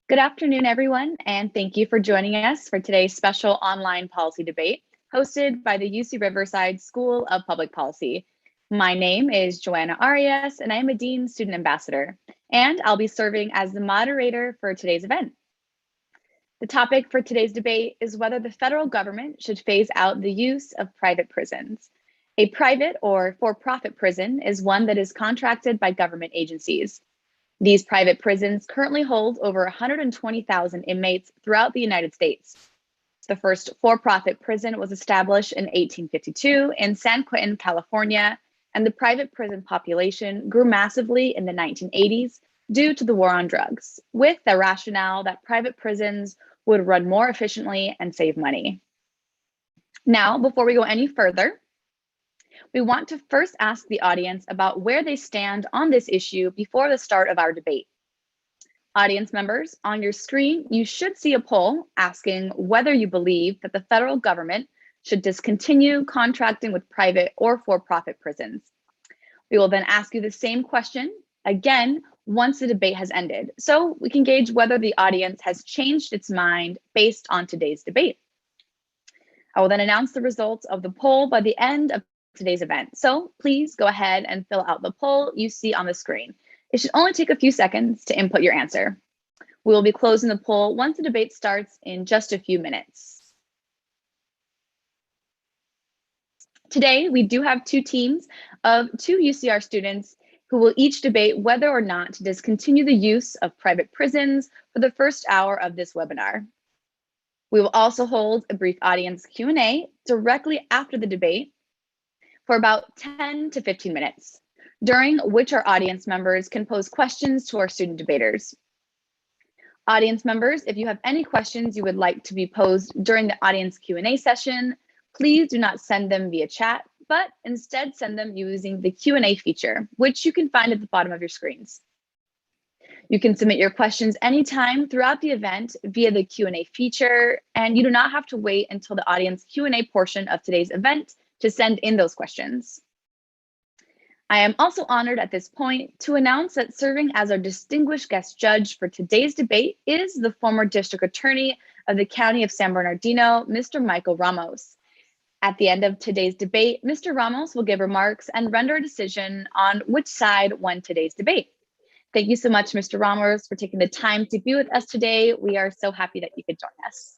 Good afternoon, everyone, and thank you for joining us for today's special online policy debate hosted by the UC Riverside School of Public Policy. My name is Joanna Arias, and I am a Dean Student Ambassador, and I'll be serving as the moderator for today's event. The topic for today's debate is whether the federal government should phase out the use of private prisons. A private or for-profit prison is one that is contracted by government agencies. These private prisons currently hold over 120,000 inmates throughout the United States. The first for-profit prison was established in 1852 in San Quentin, California, and the private prison population grew massively in the 1980s due to the war on drugs, with the rationale that private prisons would run more efficiently and save money. Now, before we go any further, we want to first ask the audience about where they stand on this issue before the start of our debate. Audience members, on your screen, you should see a poll asking whether you believe that the federal government should discontinue contracting with private or for-profit prisons. We will then ask you the same question again once the debate has ended, so we can gauge whether the audience has changed its mind based on today's debate. I will then announce the results of the poll by the end of today's event. So please go ahead and fill out the poll you see on the screen. It should only take a few seconds to input your answer. We will be closing the poll once the debate starts in just a few minutes. Today, we do have two teams of two UCR students who will each debate whether or not to discontinue the use of private prisons for the first hour of this webinar. We will also hold a brief audience Q&A directly after the debate for about 10 to 15 minutes, during which our audience members can pose questions to our student debaters. Audience members, if you have any questions you would like to be posed during the audience Q&A session, please do not send them via chat, but instead send them using the Q&A feature, which you can find at the bottom of your screens. You can submit your questions anytime throughout the event via the Q&A feature, and you do not have to wait until the audience Q&A portion of today's event to send in those questions. I am also honored at this point to announce that serving as our distinguished guest judge for today's debate is the former district attorney of the County of San Bernardino, Mr. Michael Ramos. At the end of today's debate, Mr. Ramos will give remarks and render a decision on which side won today's debate. Thank you so much, Mr. Ramos, for taking the time to be with us today. We are so happy that you could join us.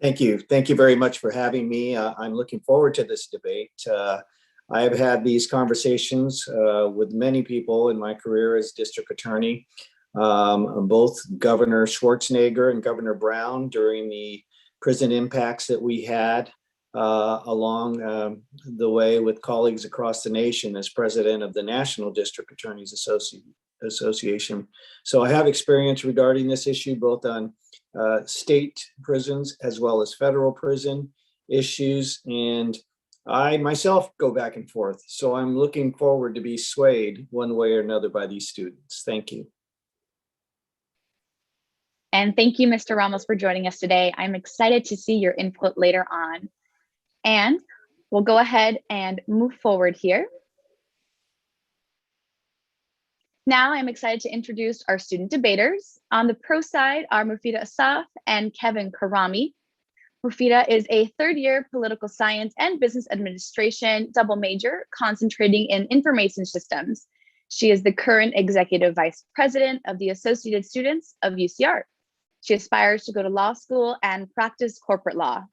Thank you. Thank you very much for having me. I'm looking forward to this debate. I have had these conversations with many people in my career as district attorney, both Governor Schwarzenegger and Governor Brown during the prison impacts that we had along the way with colleagues across the nation as president of the National District Attorneys Association. So I have experience regarding this issue, both on state prisons as well as federal prison issues. And I myself go back and forth. So I'm looking forward to be swayed one way or another by these students. Thank you. And thank you, Mr. Ramos, for joining us today. I'm excited to see your input later on. And we'll go ahead and move forward here. Now I'm excited to introduce our student debaters. On the pro side are Mufida Asaf and Kevin Karami. Mufida is a third-year political science and business administration double major concentrating in information systems. She is the current executive vice president of the Associated Students of UCR. She aspires to go to law school and practice corporate law.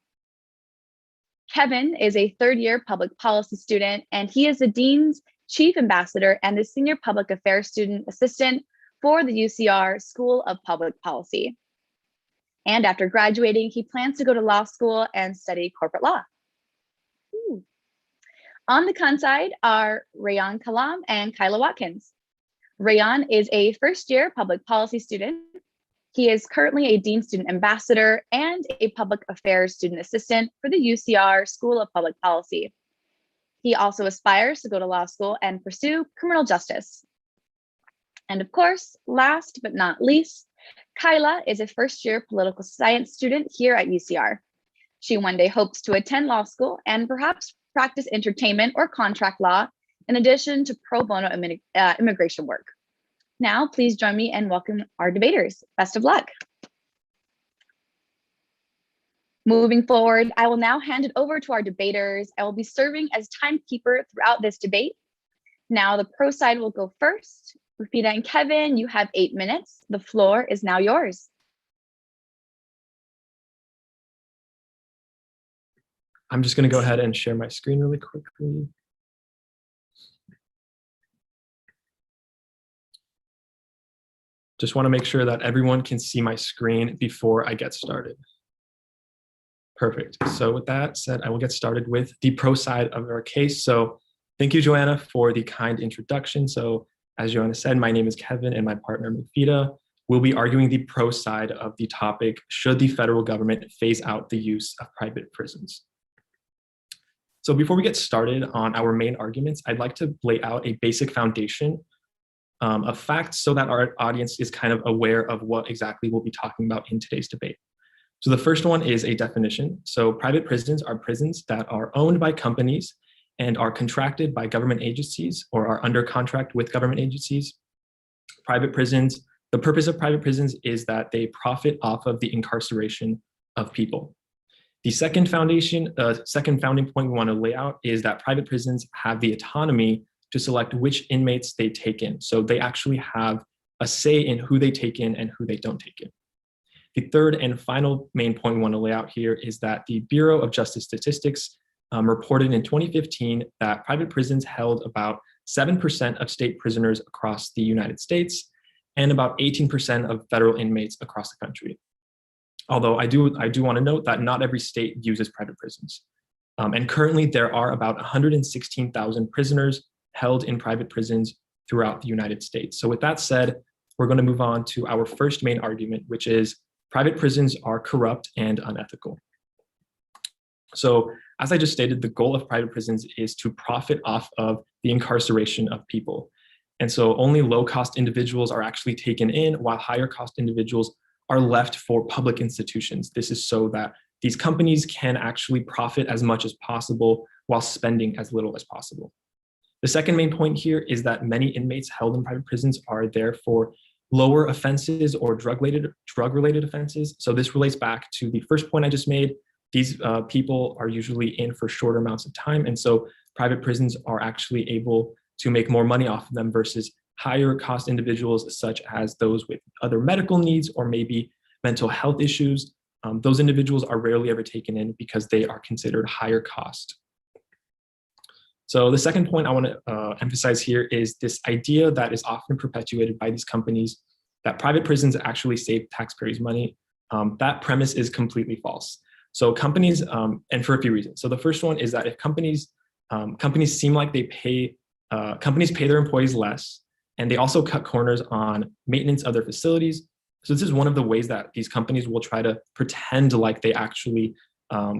Kevin is a third-year public policy student, and he is the dean's chief ambassador and the senior public affairs student assistant for the UCR School of Public Policy. And after graduating, he plans to go to law school and study corporate law. Ooh. On the con side are Rayan Kalam and Kyla Watkins. Rayan is a first-year public policy student. He is currently a Dean Student Ambassador and a Public Affairs Student Assistant for the UCR School of Public Policy. He also aspires to go to law school and pursue criminal justice. And of course, last but not least, Kyla is a first-year political science student here at UCR. She one day hopes to attend law school and perhaps practice entertainment or contract law in addition to pro bono immigration work. Now, please join me and welcome our debaters. Best of luck. Moving forward, I will now hand it over to our debaters. I will be serving as timekeeper throughout this debate. Now, the pro side will go first. Rafita and Kevin, you have 8 minutes. The floor is now yours. I'm just going to go ahead and share my screen really quickly. Just want to make sure that everyone can see my screen before I get started. Perfect. So with that said, I will get started with the pro side of our case. So thank you, Joanna, for the kind introduction. So as Joanna said, my name is Kevin and my partner, Mufida. We'll be arguing the pro side of the topic, should the federal government phase out the use of private prisons? So before we get started on our main arguments, I'd like to lay out a basic foundation of facts so that our audience is kind of aware of what exactly we'll be talking about in today's debate. So the first one is a definition. So private prisons are prisons that are owned by companies and are contracted by government agencies or are under contract with government agencies. Private prisons, the purpose of private prisons is that they profit off of the incarceration of people. The second founding point we want to lay out is that private prisons have the autonomy to select which inmates they take in. So they actually have a say in who they take in and who they don't take in. The third and final main point we want to lay out here is that the Bureau of Justice Statistics reported in 2015 that private prisons held about 7% of state prisoners across the United States and about 18% of federal inmates across the country. Although I do want to note that not every state uses private prisons. And currently there are about 116,000 prisoners held in private prisons throughout the United States. So with that said, we're going to move on to our first main argument, which is private prisons are corrupt and unethical. So as I just stated, the goal of private prisons is to profit off of the incarceration of people. And so only low-cost individuals are actually taken in, while higher-cost individuals are left for public institutions. This is so that these companies can actually profit as much as possible while spending as little as possible. The second main point here is that many inmates held in private prisons are there for lower offenses or drug-related offenses. So this relates back to the first point I just made. These people are usually in for shorter amounts of time. And so private prisons are actually able to make more money off of them versus higher cost individuals, such as those with other medical needs or maybe mental health issues. Those individuals are rarely ever taken in because they are considered higher cost. So the second point I want to emphasize here is this idea that is often perpetuated by these companies that private prisons actually save taxpayers money. That premise is completely false. So companies, and for a few reasons. So the first one is that if companies seem like companies pay their employees less, and they also cut corners on maintenance of their facilities. So this is one of the ways that these companies will try to pretend like they actually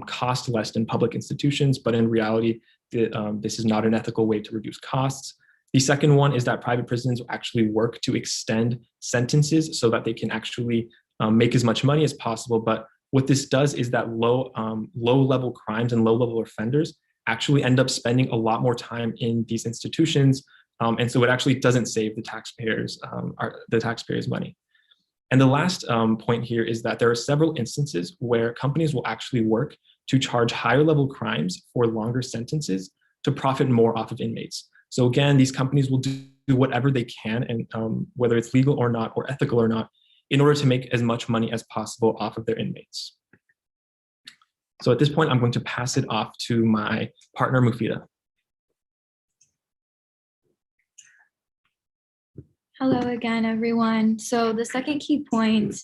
cost less than public institutions, but in reality, this is not an ethical way to reduce costs. The second one is that private prisons actually work to extend sentences so that they can actually make as much money as possible. But what this does is that low-level crimes and low-level offenders actually end up spending a lot more time in these institutions. And so it actually doesn't save the taxpayers money. And the last point here is that there are several instances where companies will actually work to charge higher level crimes for longer sentences to profit more off of inmates. So again, these companies will do whatever they can, and whether it's legal or not, or ethical or not, in order to make as much money as possible off of their inmates. So at this point, I'm going to pass it off to my partner, Mufida. Hello again, everyone. So the second key point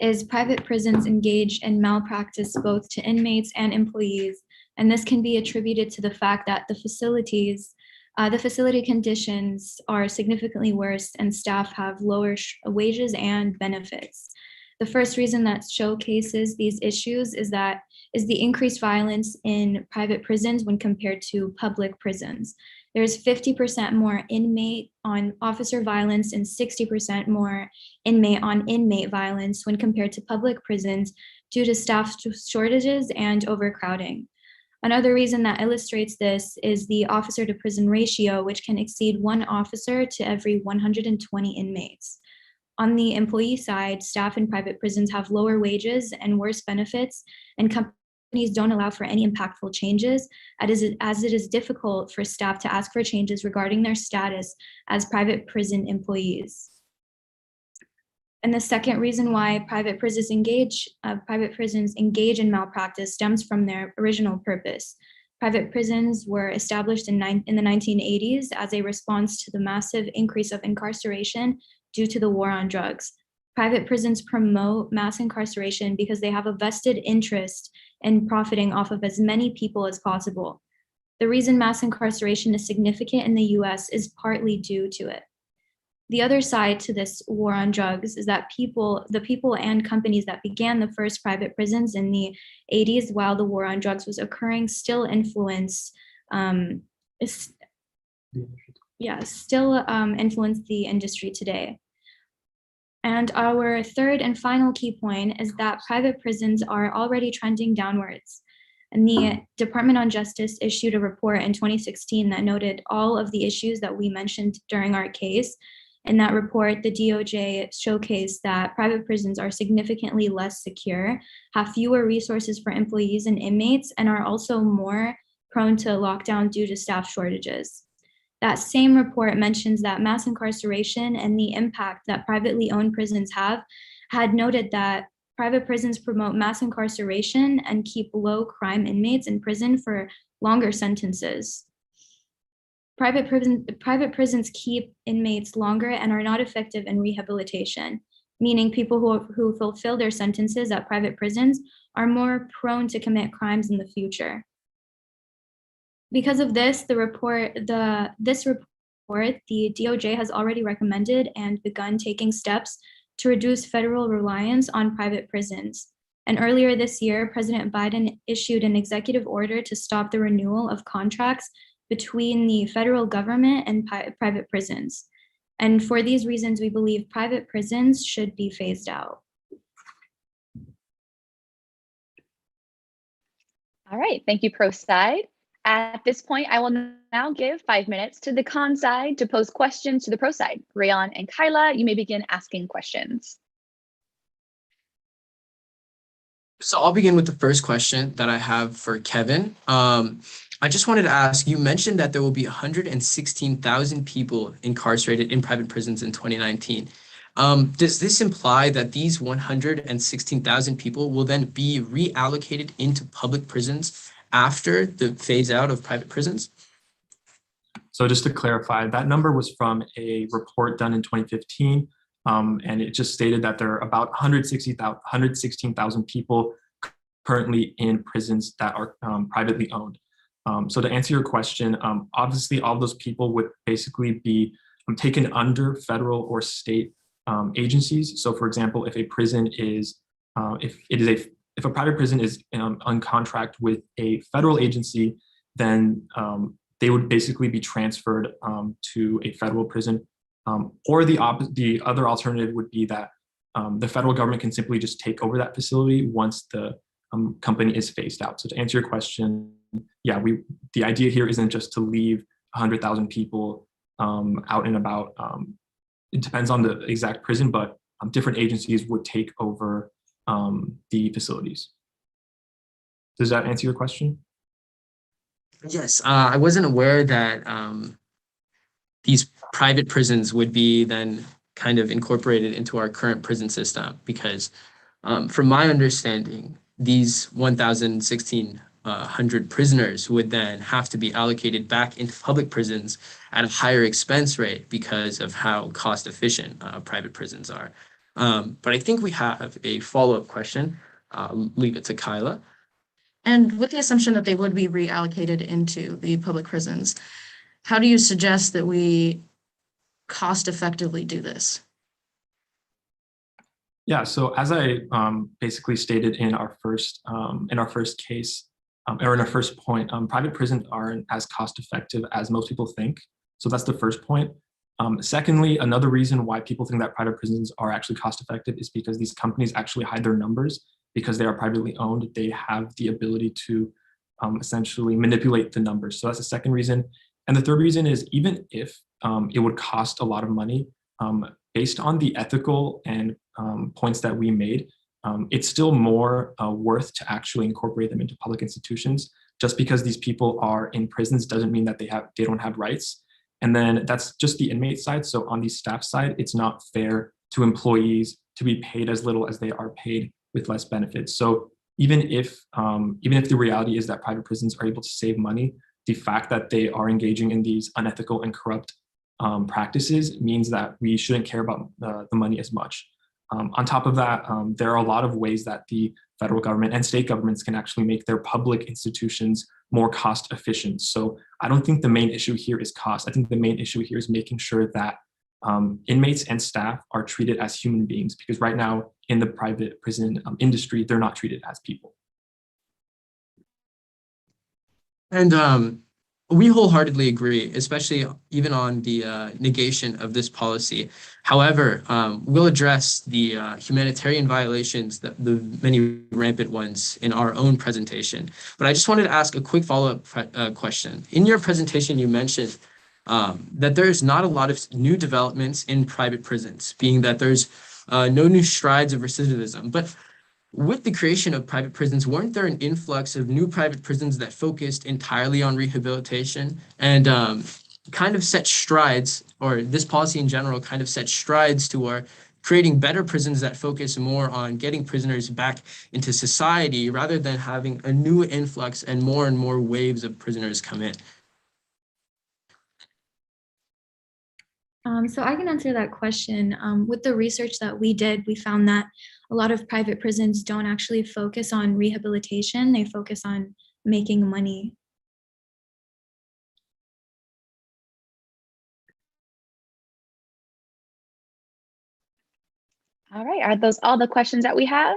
is private prisons engage in malpractice both to inmates and employees. And this can be attributed to the fact that the facility conditions are significantly worse and staff have lower wages and benefits. The first reason that showcases these issues is the increased violence in private prisons when compared to public prisons. There's 50% more inmate on officer violence and 60% more inmate on inmate violence when compared to public prisons due to staff shortages and overcrowding. Another reason that illustrates this is the officer to prison ratio, which can exceed 1 officer to every 120 inmates. On the employee side, staff in private prisons have lower wages and worse benefits, and companies don't allow for any impactful changes, as it is difficult for staff to ask for changes regarding their status as private prison employees. And the second reason why private prisons engage in malpractice stems from their original purpose. Private prisons were established in the 1980s as a response to the massive increase of incarceration due to the war on drugs. Private prisons promote mass incarceration because they have a vested interest in profiting off of as many people as possible. The reason mass incarceration is significant in the US is partly due to it. The other side to this war on drugs is that the people and companies that began the first private prisons in the 80s while the war on drugs was occurring still influence the industry today. And our third and final key point is that private prisons are already trending downwards. And the Department on Justice issued a report in 2016 that noted all of the issues that we mentioned during our case. In that report, the DOJ showcased that private prisons are significantly less secure, have fewer resources for employees and inmates, and are also more prone to lockdown due to staff shortages. That same report mentions that mass incarceration and the impact that privately owned prisons had noted that private prisons promote mass incarceration and keep low crime inmates in prison for longer sentences. Private prisons keep inmates longer and are not effective in rehabilitation, meaning people who fulfill their sentences at private prisons are more prone to commit crimes in the future. Because of this, the DOJ has already recommended and begun taking steps to reduce federal reliance on private prisons. And earlier this year, President Biden issued an executive order to stop the renewal of contracts between the federal government and private prisons. And for these reasons, we believe private prisons should be phased out. All right, thank you, pro side. At this point, I will now give 5 minutes to the con side to pose questions to the pro side. Rayon and Kyla, you may begin asking questions. So I'll begin with the first question that I have for Kevin. I just wanted to ask, you mentioned that there will be 116,000 people incarcerated in private prisons in 2019. Does this imply that these 116,000 people will then be reallocated into public prisons after the phase out of private prisons? So just to clarify, that number was from a report done in 2015, and it just stated that there are about 116,000 people currently in prisons that are privately owned. So to answer your question, obviously all those people would basically be taken under federal or state agencies. So for example, if a prison is, if a private prison is on contract with a federal agency, then they would basically be transferred to a federal prison. Or the other alternative would be that the federal government can simply just take over that facility once the company is phased out. So to answer your question, yeah, the idea here isn't just to leave 100,000 people out and about. It depends on the exact prison, but different agencies would take over the facilities. Does that answer your question? Yes, I wasn't aware that these private prisons would be then kind of incorporated into our current prison system, because from my understanding, these 1,600 prisoners would then have to be allocated back into public prisons at a higher expense rate because of how cost efficient private prisons are. But I think we have a follow-up question. I'll leave it to Kyla. And with the assumption that they would be reallocated into the public prisons, how do you suggest that we cost effectively do this? Yeah, so as I basically stated in our first case, or in our first point, private prisons aren't as cost effective as most people think. So that's the first point. Secondly, another reason why people think that private prisons are actually cost effective is because these companies actually hide their numbers. Because they are privately owned, they have the ability to essentially manipulate the numbers. So that's the second reason. And the third reason is even if it would cost a lot of money, based on the ethical and points that we made, it's still more worth to actually incorporate them into public institutions. Just because these people are in prisons doesn't mean that they don't have rights. And then that's just the inmate side. So on the staff side, it's not fair to employees to be paid as little as they are paid with less benefits. So even if the reality is that private prisons are able to save money, the fact that they are engaging in these unethical and corrupt practices means that we shouldn't care about the money as much. On top of that, there are a lot of ways that the federal government and state governments can actually make their public institutions more cost efficient. So I don't think the main issue here is cost. I think the main issue here is making sure that inmates and staff are treated as human beings, because right now in the private prison industry, they're not treated as people. And we wholeheartly agree, especially even on the negation of this policy. However, we'll address the humanitarian violations, the many rampant ones, in our own presentation. But I just wanted to ask a quick follow-up question. In your presentation, you mentioned that there's not a lot of new developments in private prisons, being that there's no new strides of recidivism. But with the creation of private prisons, weren't there an influx of new private prisons that focused entirely on rehabilitation and kind of set strides, or this policy in general kind of set strides to creating better prisons that focus more on getting prisoners back into society rather than having a new influx and more waves of prisoners come in? So I can answer that question. With the research that we did, we found that a lot of private prisons don't actually focus on rehabilitation. They focus on making money. All right, are those all the questions that we have?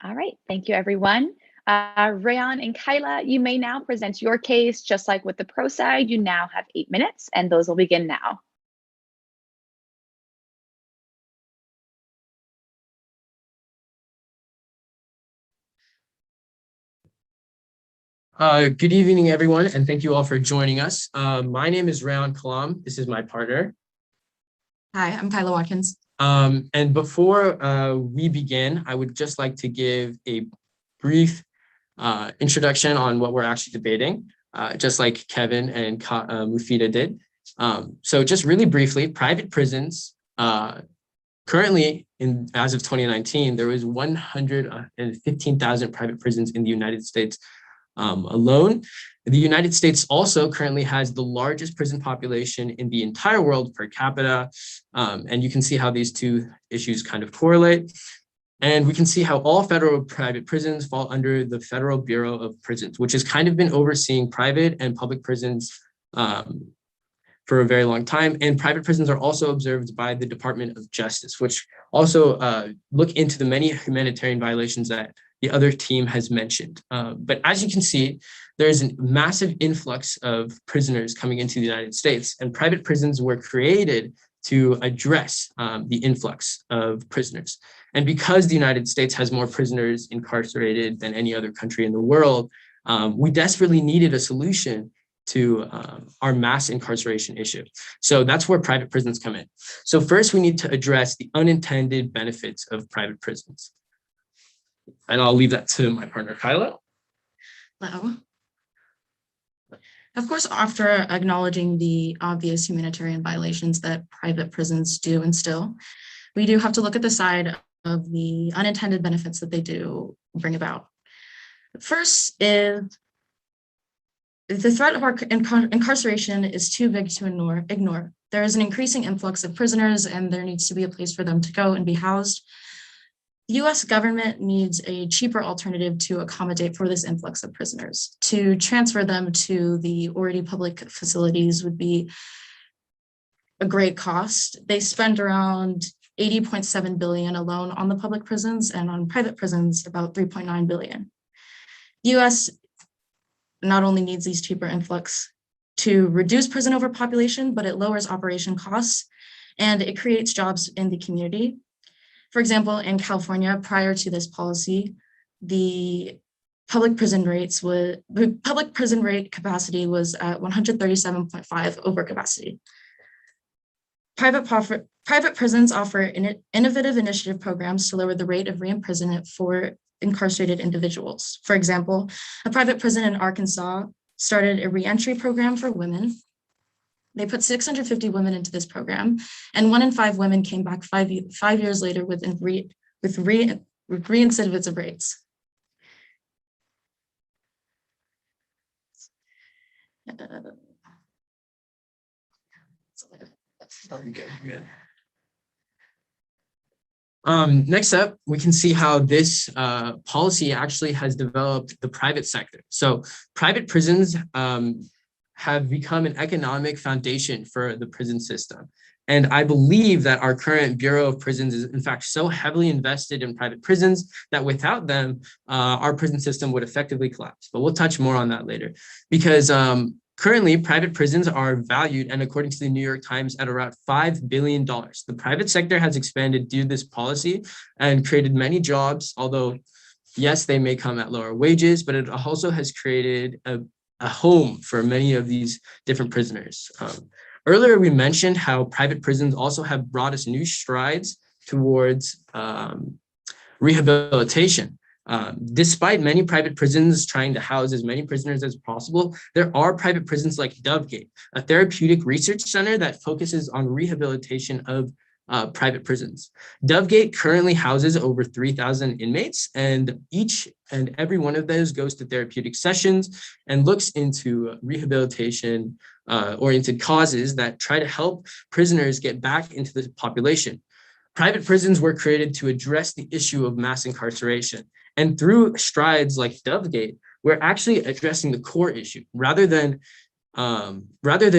All right, thank you, everyone. Rayan and Kyla, you may now present your case. Just like with the pro side, you now have 8 minutes, and those will begin now. Good evening, everyone, and thank you all for joining us. My name is Rayan Kalam. This is my partner. Hi, I'm Kyla Watkins. And before we begin, I would just like to give a brief introduction on what we're actually debating, just like Kevin and Mufida did. So just really briefly, private prisons, currently, as of 2019, there was 115,000 private prisons in the United States alone. The United States also currently has the largest prison population in the entire world per capita. And you can see how these two issues kind of correlate. And we can see how all federal private prisons fall under the Federal Bureau of Prisons, which has kind of been overseeing private and public prisons for a very long time. And private prisons are also observed by the Department of Justice, which also look into the many humanitarian violations that the other team has mentioned. But as you can see, there's a massive influx of prisoners coming into the United States, and private prisons were created to address the influx of prisoners. And because the United States has more prisoners incarcerated than any other country in the world, we desperately needed a solution to our mass incarceration issue. So that's where private prisons come in. So first, we need to address the unintended benefits of private prisons. And I'll leave that to my partner, Kyla. Hello. Of course, after acknowledging the obvious humanitarian violations that private prisons do instill, we do have to look at the side of the unintended benefits that they do bring about. First is the threat of our incarceration is too big to ignore. There is an increasing influx of prisoners, and there needs to be a place for them to go and be housed. The US government needs a cheaper alternative to accommodate for this influx of prisoners. To transfer them to the already public facilities would be a great cost. They spend around $80.7 billion alone on the public prisons, and on private prisons, about $3.9 billion. The US not only needs these cheaper influx to reduce prison overpopulation, but it lowers operation costs and it creates jobs in the community. For example, in California, prior to this policy, the public prison rate capacity was at 137.5 over capacity. Private prisons offer innovative initiative programs to lower the rate of re-imprisonment for incarcerated individuals. For example, a private prison in Arkansas started a re-entry program for women. They put 650 women into this program, and 1 in 5 women came back 5 years later with reincidivits of rates. Next up, we can see how this policy actually has developed the private sector. So private prisons have become an economic foundation for the prison system. And I believe that our current Bureau of Prisons is in fact so heavily invested in private prisons that without them, our prison system would effectively collapse. But we'll touch more on that later, because currently private prisons are valued, and according to the New York Times, at around $5 billion. The private sector has expanded due to this policy and created many jobs, although yes, they may come at lower wages, but it also has created a home for many of these different prisoners. Earlier, we mentioned how private prisons also have brought us new strides towards rehabilitation. Despite many private prisons trying to house as many prisoners as possible, there are private prisons like Dovegate, a therapeutic research center that focuses on rehabilitation of private prisons. Dovegate currently houses over 3,000 inmates, and each and every one of those goes to therapeutic sessions and looks into rehabilitation oriented causes that try to help prisoners get back into the population. Private prisons were created to address the issue of mass incarceration. And through strides like Dovegate, we're actually addressing the core issue. Rather than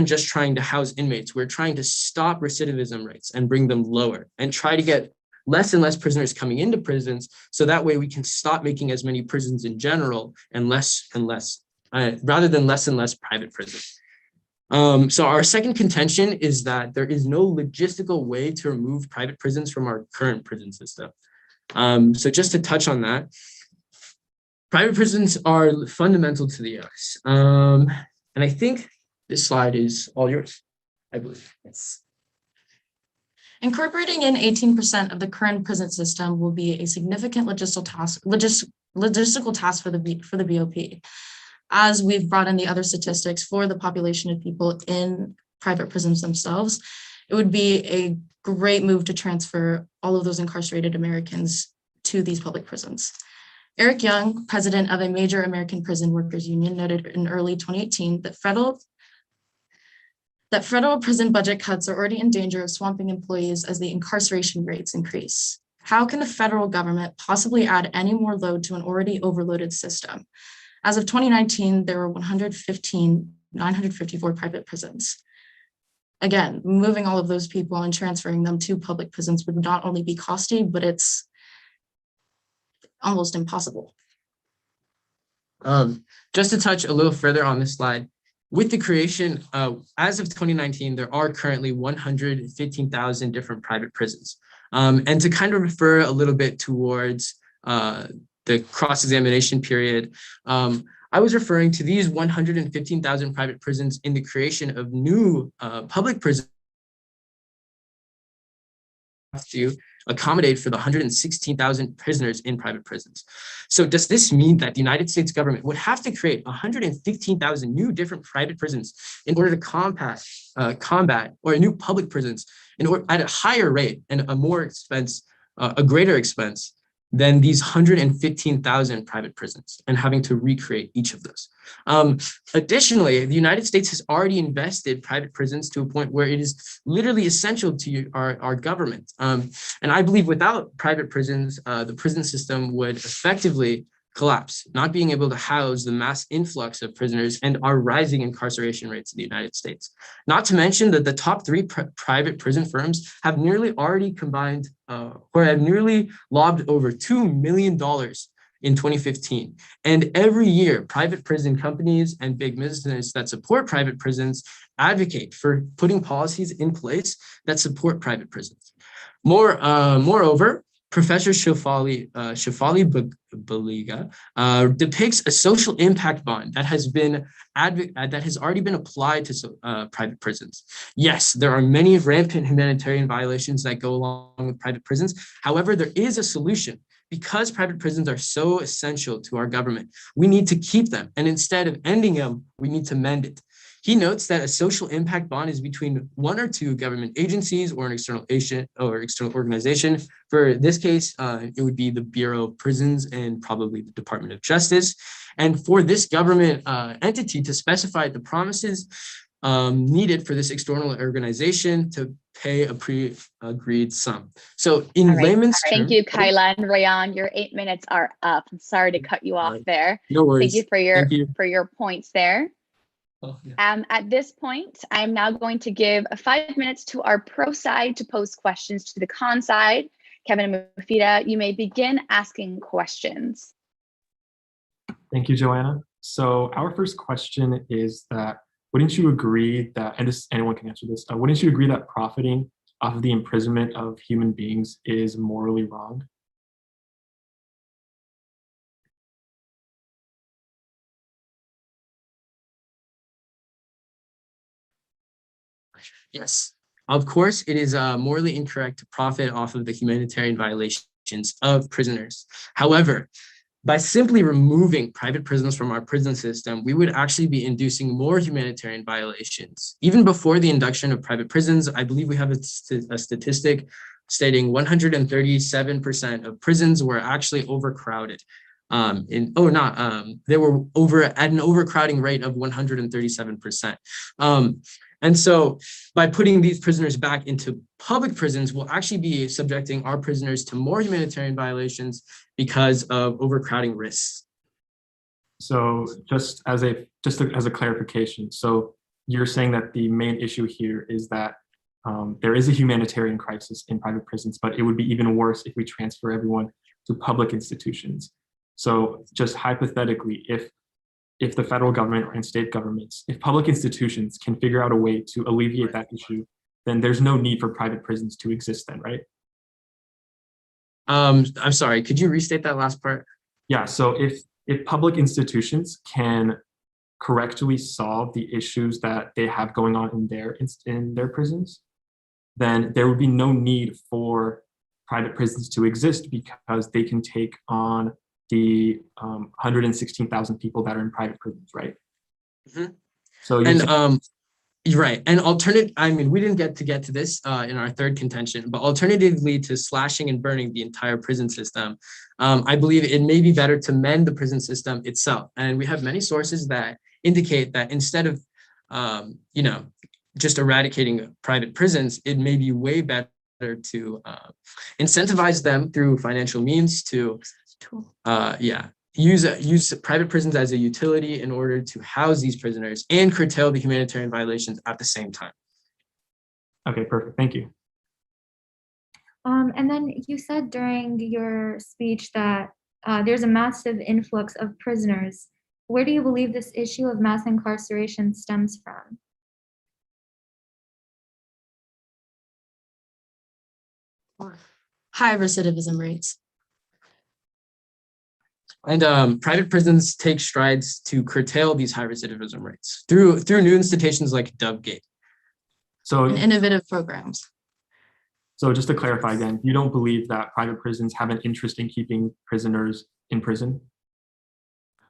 just trying to house inmates, we're trying to stop recidivism rates and bring them lower and try to get less and less prisoners coming into prisons. So that way we can stop making as many prisons in general and less and less, rather than less and less private prisons. So our second contention is that there is no logistical way to remove private prisons from our current prison system. So just to touch on that, private prisons are fundamental to the US. And I think this slide is all yours, I believe. Yes. Incorporating in 18% of the current prison system will be a significant logistical task for the BOP. As we've brought in the other statistics for the population of people in private prisons themselves, it would be a great move to transfer all of those incarcerated Americans to these public prisons. Eric Young, president of a major American prison workers union, noted in early 2018 that federal prison budget cuts are already in danger of swamping employees as the incarceration rates increase. How can the federal government possibly add any more load to an already overloaded system? As of 2019, there were 954 private prisons. Again, moving all of those people and transferring them to public prisons would not only be costly, but it's almost impossible. Just to touch a little further on this slide, with the creation, as of 2019, there are currently 115,000 different private prisons. And to kind of refer a little bit towards the cross-examination period, I was referring to these 115,000 private prisons in the creation of new public prisons to accommodate for the 116,000 prisoners in private prisons. So does this mean that the United States government would have to create 115,000 new different private prisons in order to combat or new public prisons in order at a higher rate and a greater expense than these 115,000 private prisons and having to recreate each of those? Additionally, the United States has already invested private prisons to a point where it is literally essential to our government. And I believe without private prisons, the prison system would effectively collapse, not being able to house the mass influx of prisoners and our rising incarceration rates in the United States. Not to mention that the top 3 private prison firms have nearly already combined or have nearly lobbed over $2 million in 2015. And every year, private prison companies and big business that support private prisons advocate for putting policies in place that support private prisons. Moreover, Professor Shafali Baliga depicts a social impact bond that has already been applied to private prisons. Yes, there are many rampant humanitarian violations that go along with private prisons. However, there is a solution. Because private prisons are so essential to our government, we need to keep them. And instead of ending them, we need to mend it. He notes that a social impact bond is between one or two government agencies or an external agent or external organization. For this case, it would be the Bureau of Prisons and probably the Department of Justice. And for this government entity to specify the promises needed for this external organization to pay a pre-agreed sum. So in layman's terms— Thank you, Kyla and Rayan. Your 8 minutes are up. I'm sorry to cut you off there. No worries. Thank you for your points there. Oh, yeah. At this point, I'm now going to give 5 minutes to our pro side to pose questions to the con side. Kevin and Mufida, you may begin asking questions. Thank you, Joanna. So our first question is that, wouldn't you agree that, and this, anyone can answer this, wouldn't you agree that profiting off of the imprisonment of human beings is morally wrong? Yes, of course, it is morally incorrect to profit off of the humanitarian violations of prisoners. However, by simply removing private prisons from our prison system, we would actually be inducing more humanitarian violations. Even before the induction of private prisons, I believe we have a statistic stating 137% of prisons were actually overcrowded. They were at an overcrowding rate of 137%. And so by putting these prisoners back into public prisons, we'll actually be subjecting our prisoners to more humanitarian violations because of overcrowding risks. So just as a clarification, so you're saying that the main issue here is that there is a humanitarian crisis in private prisons, but it would be even worse if we transfer everyone to public institutions. So just hypothetically, if the federal government and state governments, if public institutions can figure out a way to alleviate that issue, then there's no need for private prisons to exist then, right? I'm sorry, could you restate that last part? Yeah, so if public institutions can correctly solve the issues that they have going on in their prisons, then there would be no need for private prisons to exist because they can take on the 116,000 people that are in private prisons, right? Mm-hmm. So you're right. And we didn't get to this in our third contention, but alternatively to slashing and burning the entire prison system, I believe it may be better to mend the prison system itself. And we have many sources that indicate that instead of, just eradicating private prisons, it may be way better to incentivize them through financial means to use private prisons as a utility in order to house these prisoners and curtail the humanitarian violations at the same time. Okay, perfect. Thank you. And then you said during your speech that there's a massive influx of prisoners. Where do you believe this issue of mass incarceration stems from? High recidivism rates. And private prisons take strides to curtail these high recidivism rates through new institutions like Dovegate. And innovative programs. So just to clarify again, you don't believe that private prisons have an interest in keeping prisoners in prison?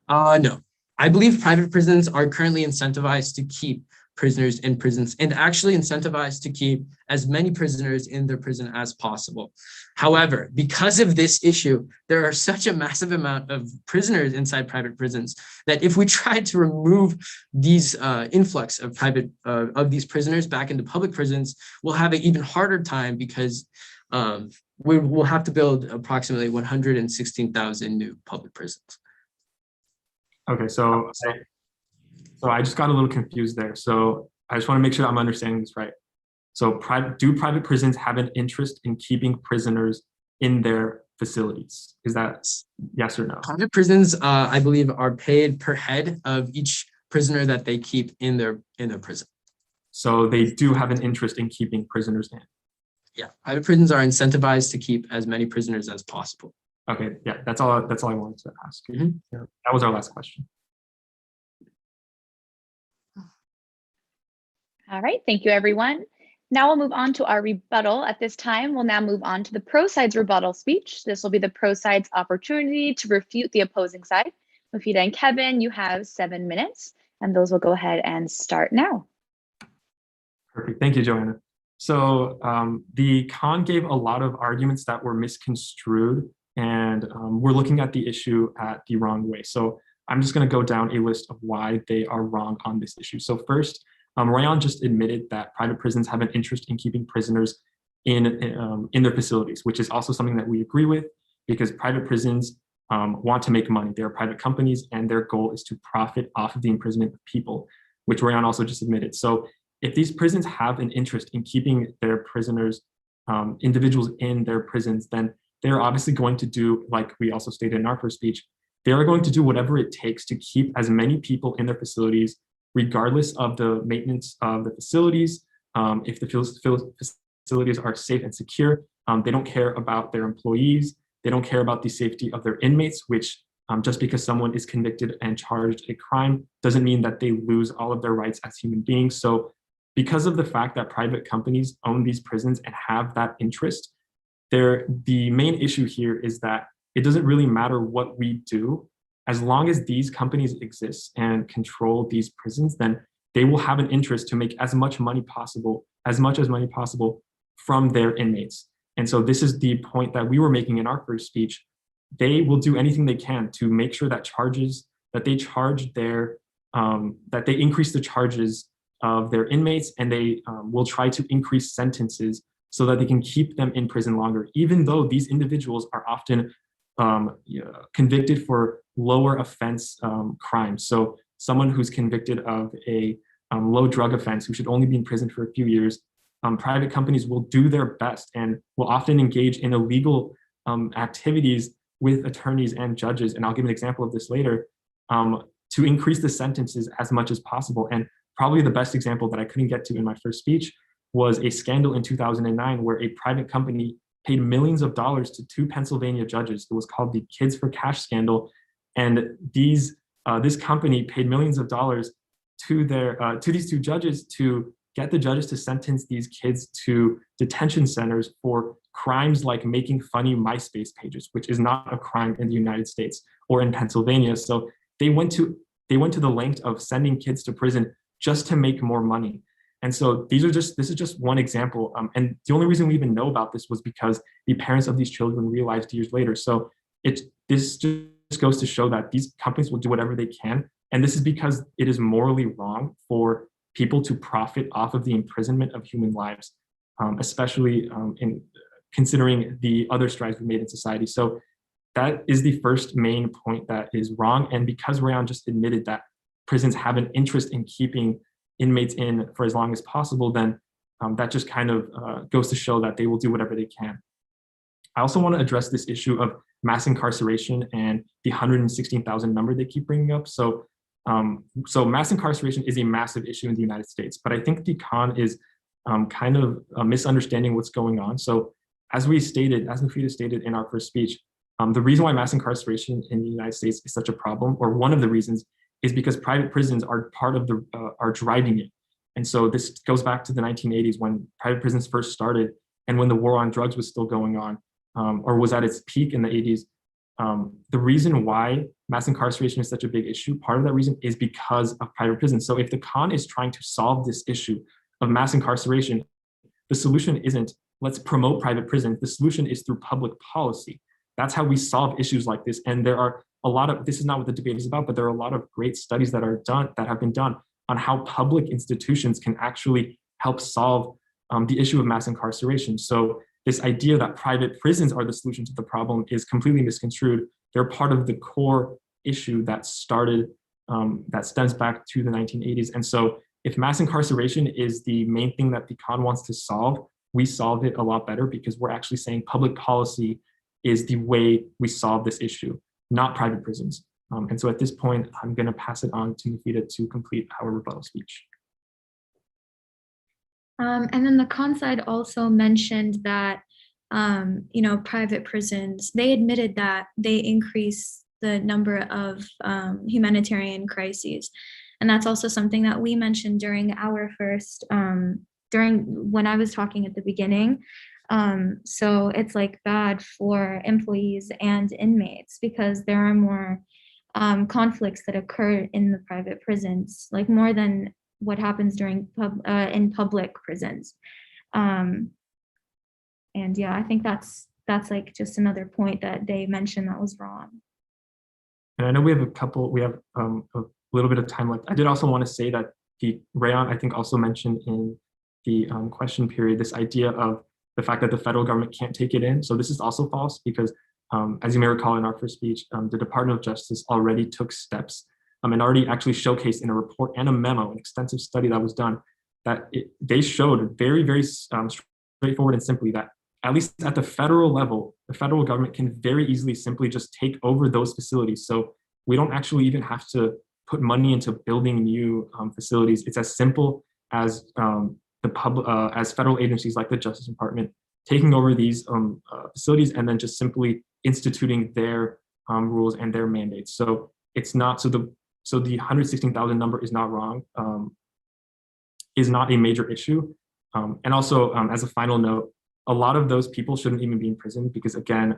No. I believe private prisons are currently incentivized to keep prisoners in prisons and actually incentivized to keep as many prisoners in their prison as possible. However, because of this issue, there are such a massive amount of prisoners inside private prisons that if we tried to remove these influx of these prisoners back into public prisons, we'll have an even harder time because we'll have to build approximately 116,000 new public prisons. Okay, so I just got a little confused there. So I just want to make sure I'm understanding this right. So do private prisons have an interest in keeping prisoners in their facilities? Is that yes or no? Private prisons, I believe, are paid per head of each prisoner that they keep in their prison. So they do have an interest in keeping prisoners in. Yeah, private prisons are incentivized to keep as many prisoners as possible. Okay, yeah, that's all I wanted to ask. Mhm. Yeah, that was our last question. All right, thank you, everyone. Now we'll move on to our rebuttal. At this time, we'll now move on to the pro side's rebuttal speech. This will be the pro side's opportunity to refute the opposing side. Mufida and Kevin, you have 7 minutes, and those will go ahead and start now. Perfect. Thank you, Joanna. So the con gave a lot of arguments that were misconstrued, and we're looking at the issue at the wrong way. So I'm just going to go down a list of why they are wrong on this issue. So first, Rayan just admitted that private prisons have an interest in keeping prisoners in their facilities, which is also something that we agree with, because private prisons want to make money. They're private companies, and their goal is to profit off of the imprisonment of people, which Rayan also just admitted. So if these prisons have an interest in keeping their prisoners, individuals in their prisons, then they're obviously going to do, like we also stated in our first speech, they are going to do whatever it takes to keep as many people in their facilities, regardless of the maintenance of the facilities. If the facilities are safe and secure, they don't care about their employees. They don't care about the safety of their inmates, which just because someone is convicted and charged a crime doesn't mean that they lose all of their rights as human beings. So because of the fact that private companies own these prisons and have that interest, the main issue here is that it doesn't really matter what we do. As long as these companies exist and control these prisons, then they will have an interest to make as much money possible from their inmates. And so this is the point that we were making in our first speech. They will do anything they can to make sure that that they increase the charges of their inmates, and they will try to increase sentences so that they can keep them in prison longer, even though these individuals are often convicted for lower offense crimes. So someone who's convicted of a low drug offense who should only be in prison for a few years, private companies will do their best and will often engage in illegal activities with attorneys and judges, and I'll give an example of this later, to increase the sentences as much as possible. And probably the best example that I couldn't get to in my first speech was a scandal in 2009 where a private company paid millions of dollars to 2 Pennsylvania judges. It was called the Kids for Cash scandal. And this company paid millions of dollars to these 2 judges to get the judges to sentence these kids to detention centers for crimes like making funny MySpace pages, which is not a crime in the United States or in Pennsylvania. So they went to the length of sending kids to prison just to make more money. And so this is just one example. And the only reason we even know about this was because the parents of these children realized years later. So this just goes to show that these companies will do whatever they can. And this is because it is morally wrong for people to profit off of the imprisonment of human lives, especially in considering the other strides we made in society. So that is the first main point that is wrong. And because Rayan just admitted that prisons have an interest in keeping inmates in for as long as possible, then that just kind of goes to show that they will do whatever they can. I also want to address this issue of mass incarceration and the 116,000 number they keep bringing up. So mass incarceration is a massive issue in the United States, but I think the con is kind of misunderstanding what's going on. So as Mufida stated in our first speech, the reason why mass incarceration in the United States is such a problem, or one of the reasons, is because private prisons are are driving it. And so this goes back to the 1980s when private prisons first started and when the war on drugs was still going on, or was at its peak in the 80s. The reason why mass incarceration is such a big issue, part of that reason is because of private prisons. So if the con is trying to solve this issue of mass incarceration, the solution isn't let's promote private prisons. The solution is through public policy. That's how we solve issues like this. And there are a lot of, this is not what the debate is about, but there are a lot of great studies that have been done on how public institutions can actually help solve the issue of mass incarceration. So this idea that private prisons are the solution to the problem is completely misconstrued. They're part of the core issue that that stems back to the 1980s. And so if mass incarceration is the main thing that the con wants to solve, we solve it a lot better because we're actually saying public policy is the way we solve this issue, not private prisons. And so at this point, I'm going to pass it on to Mufida to complete our rebuttal speech. And then the con side also mentioned that, private prisons, they admitted that they increase the number of humanitarian crises. And that's also something that we mentioned during our first, during when I was talking at the beginning. So it's like bad for employees and inmates because there are more conflicts that occur in the private prisons, like more than what happens during in public prisons. And yeah, I think that's like just another point that they mentioned that was wrong. And I know we have a little bit of time left. I did also want to say that Rayon, I think, also mentioned in the question period, this idea of the fact that the federal government can't take it in. So this is also false because, as you may recall in our first speech, the Department of Justice already took steps and already actually showcased in a report and a memo, an extensive study that was done, that they showed very, very straightforward and simply that at least at the federal level, the federal government can very easily simply just take over those facilities. So we don't actually even have to put money into building new facilities. It's as simple as as federal agencies like the Justice Department taking over these facilities and then just simply instituting their rules and their mandates. So it's not, so the 116,000 number is not wrong, is not a major issue. And also, as a final note, a lot of those people shouldn't even be in prison because, again,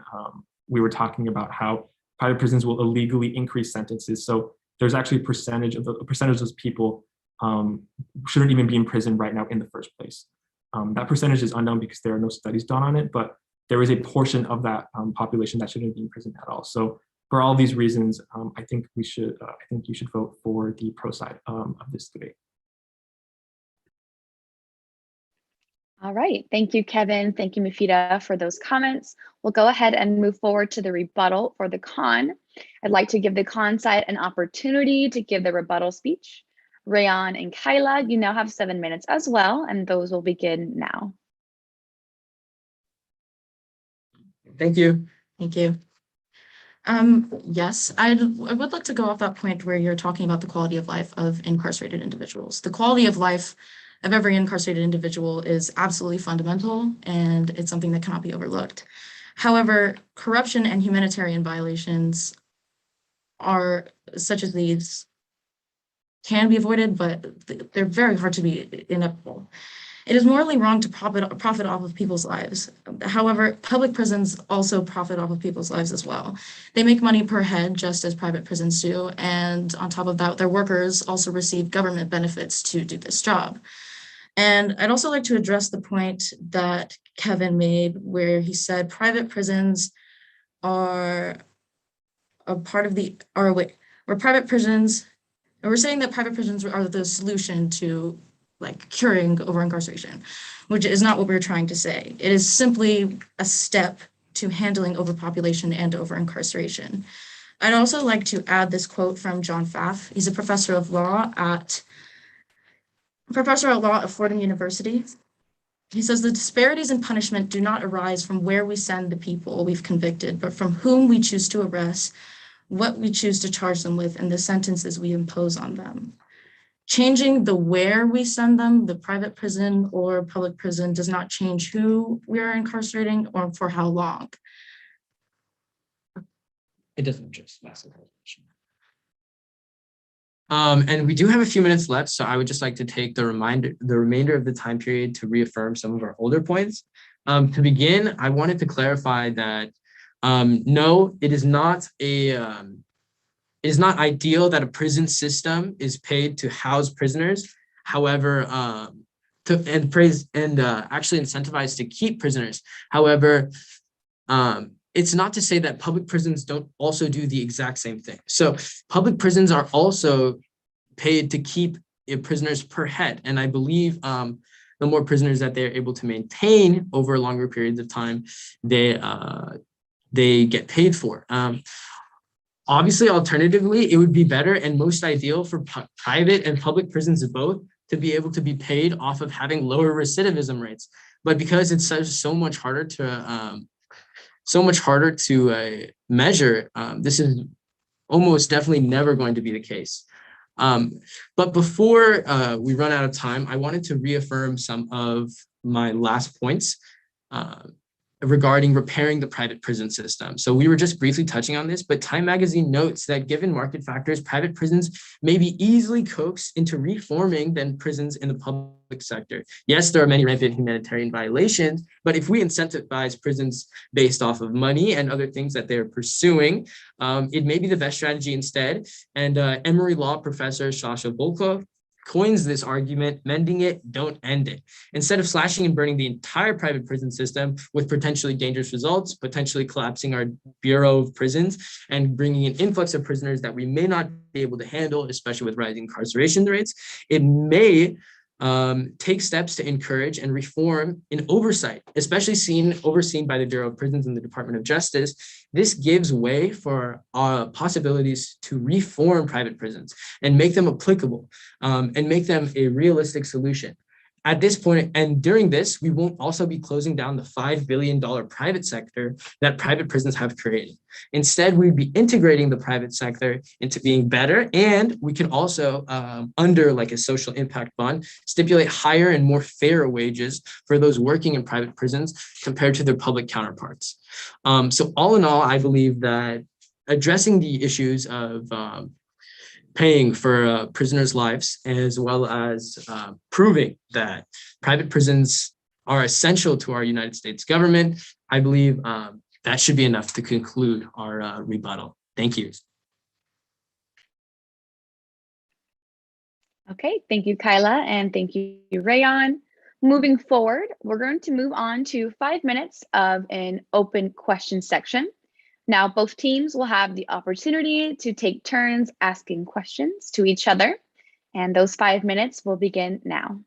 we were talking about how private prisons will illegally increase sentences. So there's actually a percentage of those people shouldn't even be in prison right now in the first place. That percentage is unknown because there are no studies done on it, but there is a portion of that population that shouldn't be in prison at all. So for all these reasons, I think you should vote for the pro side of this debate. All right, thank you, Kevin. Thank you, Mufida, for those comments. We'll go ahead and move forward to the rebuttal for the con. I'd like to give the con side an opportunity to give the rebuttal speech. Rayon and Kyla, you now have 7 minutes as well, and those will begin now. Thank you. Thank you. Yes, I would like to go off that point where you're talking about the quality of life of incarcerated individuals. The quality of life of every incarcerated individual is absolutely fundamental, and it's something that cannot be overlooked. However, corruption and humanitarian violations are such as these can be avoided, but they're very hard to be inevitable. It is morally wrong to profit off of people's lives. However, public prisons also profit off of people's lives as well. They make money per head, just as private prisons do. And on top of that, their workers also receive government benefits to do this job. And I'd also like to address the point that Kevin made, where he said private prisons are a part of the, we're private prisons, and we're saying that private prisons are the solution to like curing over-incarceration, which is not what we're trying to say. It is simply a step to handling overpopulation and over-incarceration. I'd also like to add this quote from John Pfaff. He's a professor of law at Fordham University. He says, the disparities in punishment do not arise from where we send the people we've convicted, but from whom we choose to arrest, what we choose to charge them with, and the sentences we impose on them. Changing the where we send them, the private prison or public prison, does not change who we are incarcerating or for how long. It doesn't just massive. And we do have a few minutes left, so I would just like to take the remainder of the time period to reaffirm some of our older points. To begin, I wanted to clarify that no, it is not ideal that a prison system is paid to house prisoners. However, actually incentivized to keep prisoners. However, it's not to say that public prisons don't also do the exact same thing. So public prisons are also paid to keep prisoners per head. And I believe the more prisoners that they're able to maintain over longer periods of time, they get paid for. Obviously, alternatively, it would be better and most ideal for private and public prisons both to be able to be paid off of having lower recidivism rates. But because it's so much harder to measure, this is almost definitely never going to be the case. But before we run out of time, I wanted to reaffirm some of my last points regarding repairing the private prison system. So we were just briefly touching on this, but Time Magazine notes that given market factors, private prisons may be easily coaxed into reforming than prisons in the public sector. Yes, there are many rampant humanitarian violations, but if we incentivize prisons based off of money and other things that they're pursuing, it may be the best strategy instead. And Emory Law professor Sasha Volkov coins this argument: mending it, don't end it. Instead of slashing and burning the entire private prison system with potentially dangerous results, potentially collapsing our Bureau of Prisons and bringing an influx of prisoners that we may not be able to handle, especially with rising incarceration rates, it may take steps to encourage and reform in oversight, especially overseen by the Bureau of Prisons and the Department of Justice. This gives way for possibilities to reform private prisons and make them applicable and make them a realistic solution. At this point, and during this, we won't also be closing down the $5 billion private sector that private prisons have created. Instead, we'd be integrating the private sector into being better, and we can also, under like a social impact fund, stipulate higher and more fair wages for those working in private prisons compared to their public counterparts. So all in all, I believe that addressing the issues of paying for prisoners' lives, as well as proving that private prisons are essential to our United States government, I believe that should be enough to conclude our rebuttal. Thank you. Okay, thank you, Kyla, and thank you, Rayon. Moving forward, we're going to move on to 5 minutes of an open question section. Now, both teams will have the opportunity to take turns asking questions to each other, and those 5 minutes will begin now.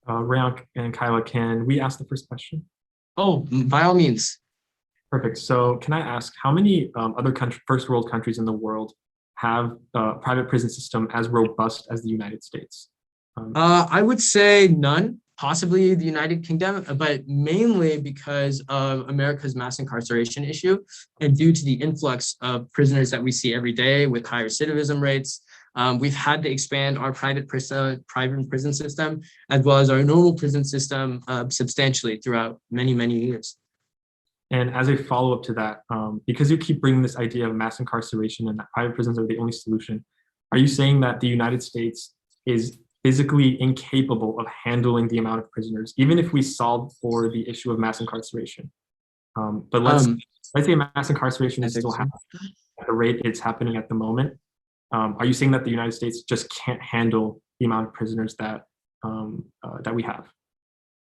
Rayon and Kyla, can we ask the first question? Oh, by all means. Perfect. So can I ask, how many other first world countries in the world have a private prison system as robust as the United States? I would say none. Possibly the United Kingdom, but mainly because of America's mass incarceration issue and due to the influx of prisoners that we see every day with high recidivism rates. We've had to expand our private prison system as well as our normal prison system substantially throughout many, many years. And as a follow-up to that, because you keep bringing this idea of mass incarceration and that private prisons are the only solution, are you saying that the United States is physically incapable of handling the amount of prisoners, even if we solve for the issue of mass incarceration? But let's say mass incarceration is still happening at the rate it's happening at the moment. Are you saying that the United States just can't handle the amount of prisoners that we have?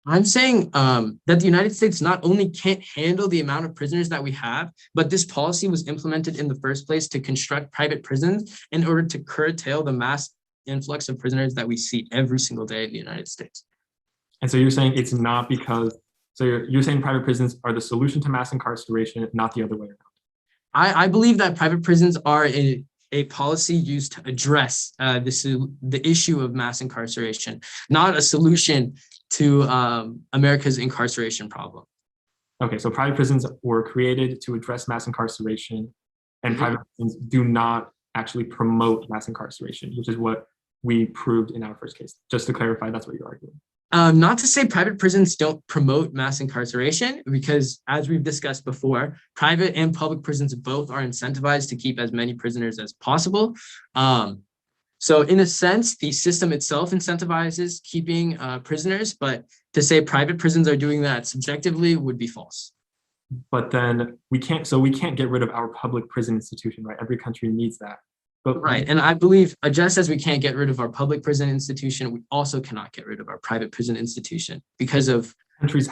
I'm saying that the United States not only can't handle the amount of prisoners that we have, but this policy was implemented in the first place to construct private prisons in order to curtail the mass influx of prisoners that we see every single day in the United States. And so you're saying it's not because, so you're saying private prisons are the solution to mass incarceration, not the other way around? I believe that private prisons are a policy used to address the issue of mass incarceration, not a solution to America's incarceration problem. Okay, so private prisons were created to address mass incarceration, and private prisons do not actually promote mass incarceration, which is what we proved in our first case. Just to clarify, that's what you're arguing. Not to say private prisons don't promote mass incarceration, because as we've discussed before, private and public prisons both are incentivized to keep as many prisoners as possible. So in a sense, the system itself incentivizes keeping prisoners, but to say private prisons are doing that subjectively would be false. But then we can't get rid of our public prison institution, right? Every country needs that. But right, and I believe just as we can't get rid of our public prison institution, we also cannot get rid of our private prison institution because of countries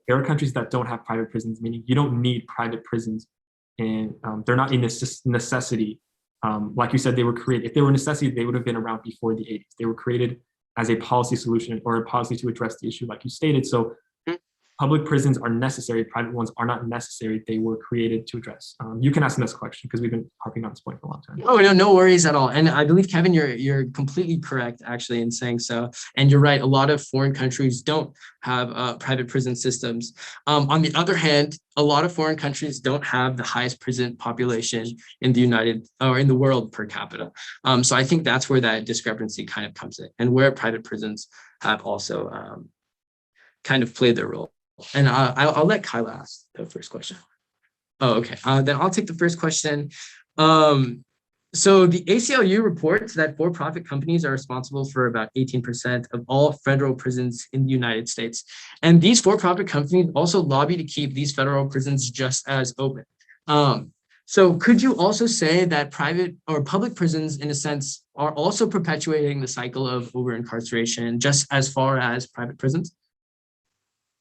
there are countries that don't have private prisons, meaning you don't need private prisons, and they're not a necessity. Like you said, they were created. If they were a necessity, they would have been around before the 80s. They were created as a policy solution or a policy to address the issue, like you stated. So public prisons are necessary, private ones are not necessary. They were created to address. You can ask the next question because we've been harping on this point for a long time. Oh, no, no worries at all. And I believe, Kevin, you're completely correct actually in saying so. And you're right, a lot of foreign countries don't have private prison systems. On the other hand, a lot of foreign countries don't have the highest prison population in the world per capita. So I think that's where that discrepancy kind of comes in, and where private prisons have also kind of played their role. And I'll let Kyla ask the first question. Oh, okay. Then I'll take the first question. So the ACLU reports that for-profit companies are responsible for about 18% of all federal prisons in the United States. And these for-profit companies also lobby to keep these federal prisons just as open. So could you also say that private or public prisons, in a sense, are also perpetuating the cycle of over-incarceration just as far as private prisons?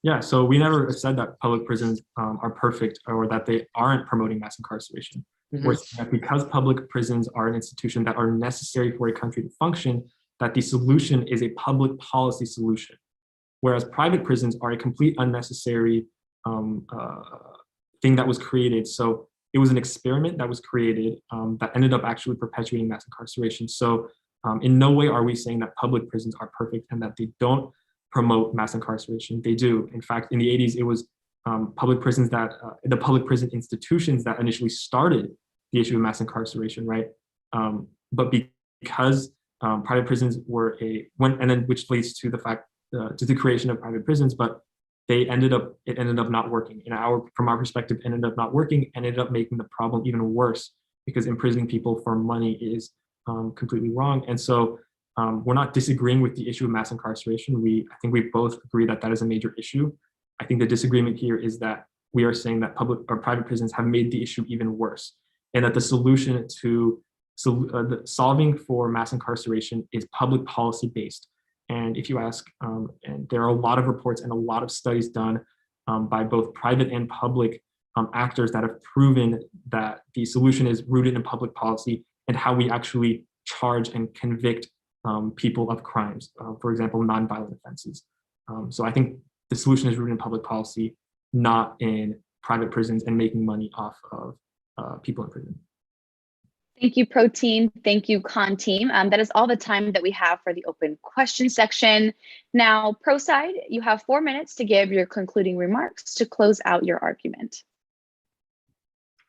Yeah, so we never said that public prisons are perfect or that they aren't promoting mass incarceration. We're saying that because public prisons are an institution that are necessary for a country to function, that the solution is a public policy solution. Whereas private prisons are a complete unnecessary thing that was created. So it was an experiment that was created that ended up actually perpetuating mass incarceration. So in no way are we saying that public prisons are perfect and that they don't promote mass incarceration. They do. In fact, in the 80s, it was public prisons that, the public prison institutions that initially started the issue of mass incarceration, right? But because private prisons were which leads to the fact, to the creation of private prisons, but it ended up not working. From our perspective, it ended up not working, and ended up making the problem even worse, because imprisoning people for money is completely wrong. And so we're not disagreeing with the issue of mass incarceration. I think we both agree that that is a major issue. I think the disagreement here is that we are saying that public or private prisons have made the issue even worse, and that the solution to the solving for mass incarceration is public policy based. And if you ask, and there are a lot of reports and a lot of studies done by both private and public actors that have proven that the solution is rooted in public policy and how we actually charge and convict people of crimes, for example, nonviolent offenses. So I think the solution is rooted in public policy, not in private prisons and making money off of people in prison. Thank you, Pro Team. Thank you, Con Team. That is all the time that we have for the open question section. Now, Pro side, you have 4 minutes to give your concluding remarks to close out your argument.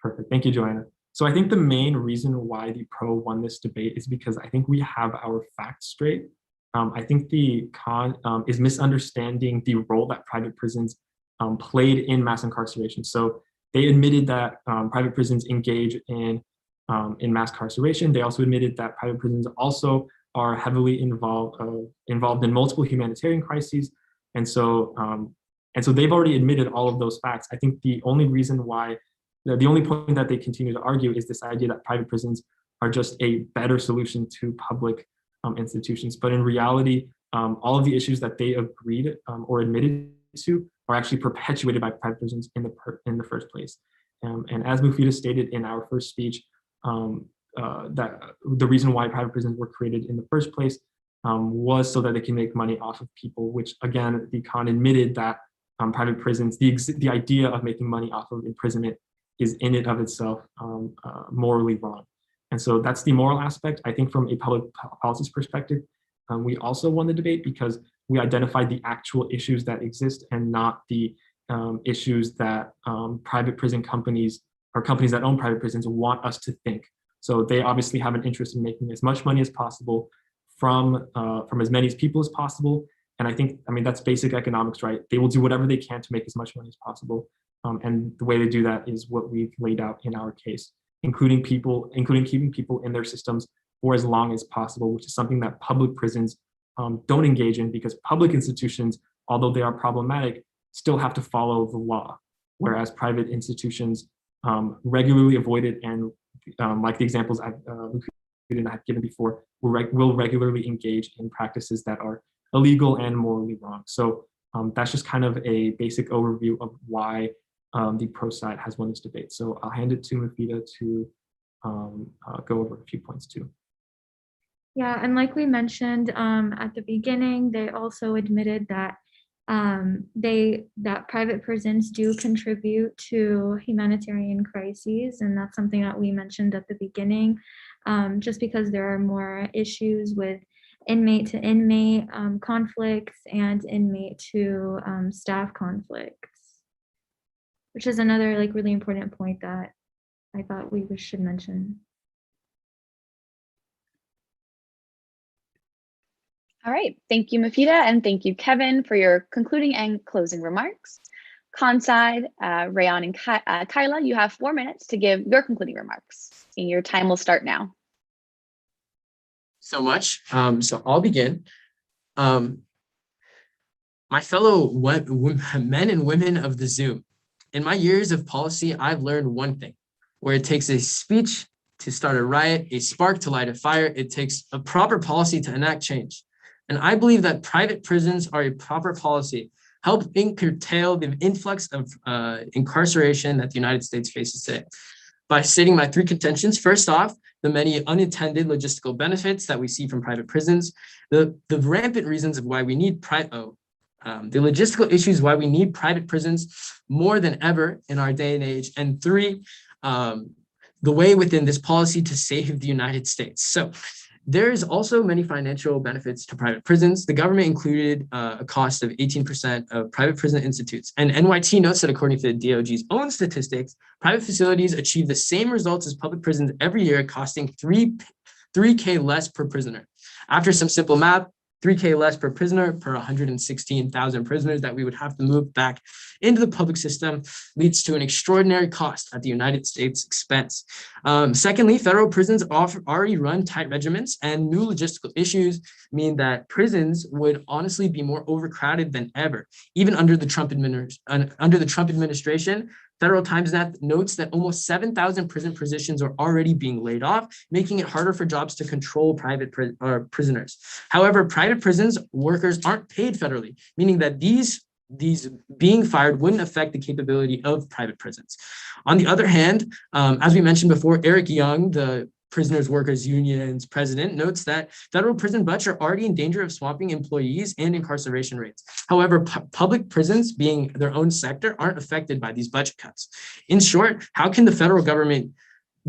Perfect. Thank you, Joanna. So I think the main reason why the Pro won this debate is because I think we have our facts straight. I think the Con is misunderstanding the role that private prisons played in mass incarceration. So they admitted that private prisons engage in mass incarceration. They also admitted that private prisons also are heavily involved in multiple humanitarian crises. And so they've already admitted all of those facts. I think the only reason why, the only point that they continue to argue is this idea that private prisons are just a better solution to public institutions. But in reality, all of the issues that they agreed or admitted to are actually perpetuated by private prisons in the first place. And as Mufida stated in our first speech, that the reason why private prisons were created in the first place was so that they can make money off of people, which again, the Con admitted that private prisons, the idea of making money off of imprisonment is in and of itself morally wrong. And so that's the moral aspect. I think from a public policy perspective, we also won the debate because we identified the actual issues that exist and not the issues that private prison companies or companies that own private prisons want us to think. So they obviously have an interest in making as much money as possible from as many people as possible. And I mean, that's basic economics, right? They will do whatever they can to make as much money as possible. And the way they do that is what we've laid out in our case, including keeping people in their systems for as long as possible, which is something that public prisons don't engage in, because public institutions, although they are problematic, still have to follow the law, whereas private institutions regularly avoid it, and like the examples I've given before, will regularly engage in practices that are illegal and morally wrong. So that's just kind of a basic overview of why the Pro side has won this debate. So I'll hand it to Mufida to go over a few points too. Yeah, and like we mentioned at the beginning, they also admitted that that private prisons do contribute to humanitarian crises, and that's something that we mentioned at the beginning, just because there are more issues with inmate to inmate conflicts and inmate to staff conflicts, which is another like really important point that I thought we should mention. All right, thank you, Mafida, and thank you, Kevin, for your concluding and closing remarks. Conside, Rayon, and Kyla, you have 4 minutes to give your concluding remarks, and your time will start now. So much. So I'll begin. My fellow men and women of the Zoom, in my years of policy, I've learned one thing: where it takes a speech to start a riot, a spark to light a fire, it takes a proper policy to enact change. And I believe that private prisons are a proper policy, helping curtail the influx of incarceration that the United States faces today. By stating my 3 contentions, first off, the many unintended logistical benefits that we see from private prisons, the rampant reasons of why we need the logistical issues why we need private prisons more than ever in our day and age, and 3, the way within this policy to save the United States. So there's also many financial benefits to private prisons. The government included a cost of 18% of private prison institutes. And NYT notes that according to the DOG's own statistics, private facilities achieve the same results as public prisons every year, costing $3K less per prisoner. After some simple math, $3K less per prisoner per 116,000 prisoners that we would have to move back into the public system leads to an extraordinary cost at the United States expense. Secondly, federal prisons already run tight regiments, and new logistical issues mean that prisons would honestly be more overcrowded than ever. Even under the Trump administration, Federal Times notes that almost 7,000 prison positions are already being laid off, making it harder for jobs to control private prisoners. However, private prisons workers aren't paid federally, meaning that these being fired wouldn't affect the capability of private prisons. On the other hand, as we mentioned before, Eric Young, the Prisoners Workers Union's president, notes that federal prison budgets are already in danger of swamping employees and incarceration rates. However, public prisons, being their own sector, aren't affected by these budget cuts. In short, how can the federal government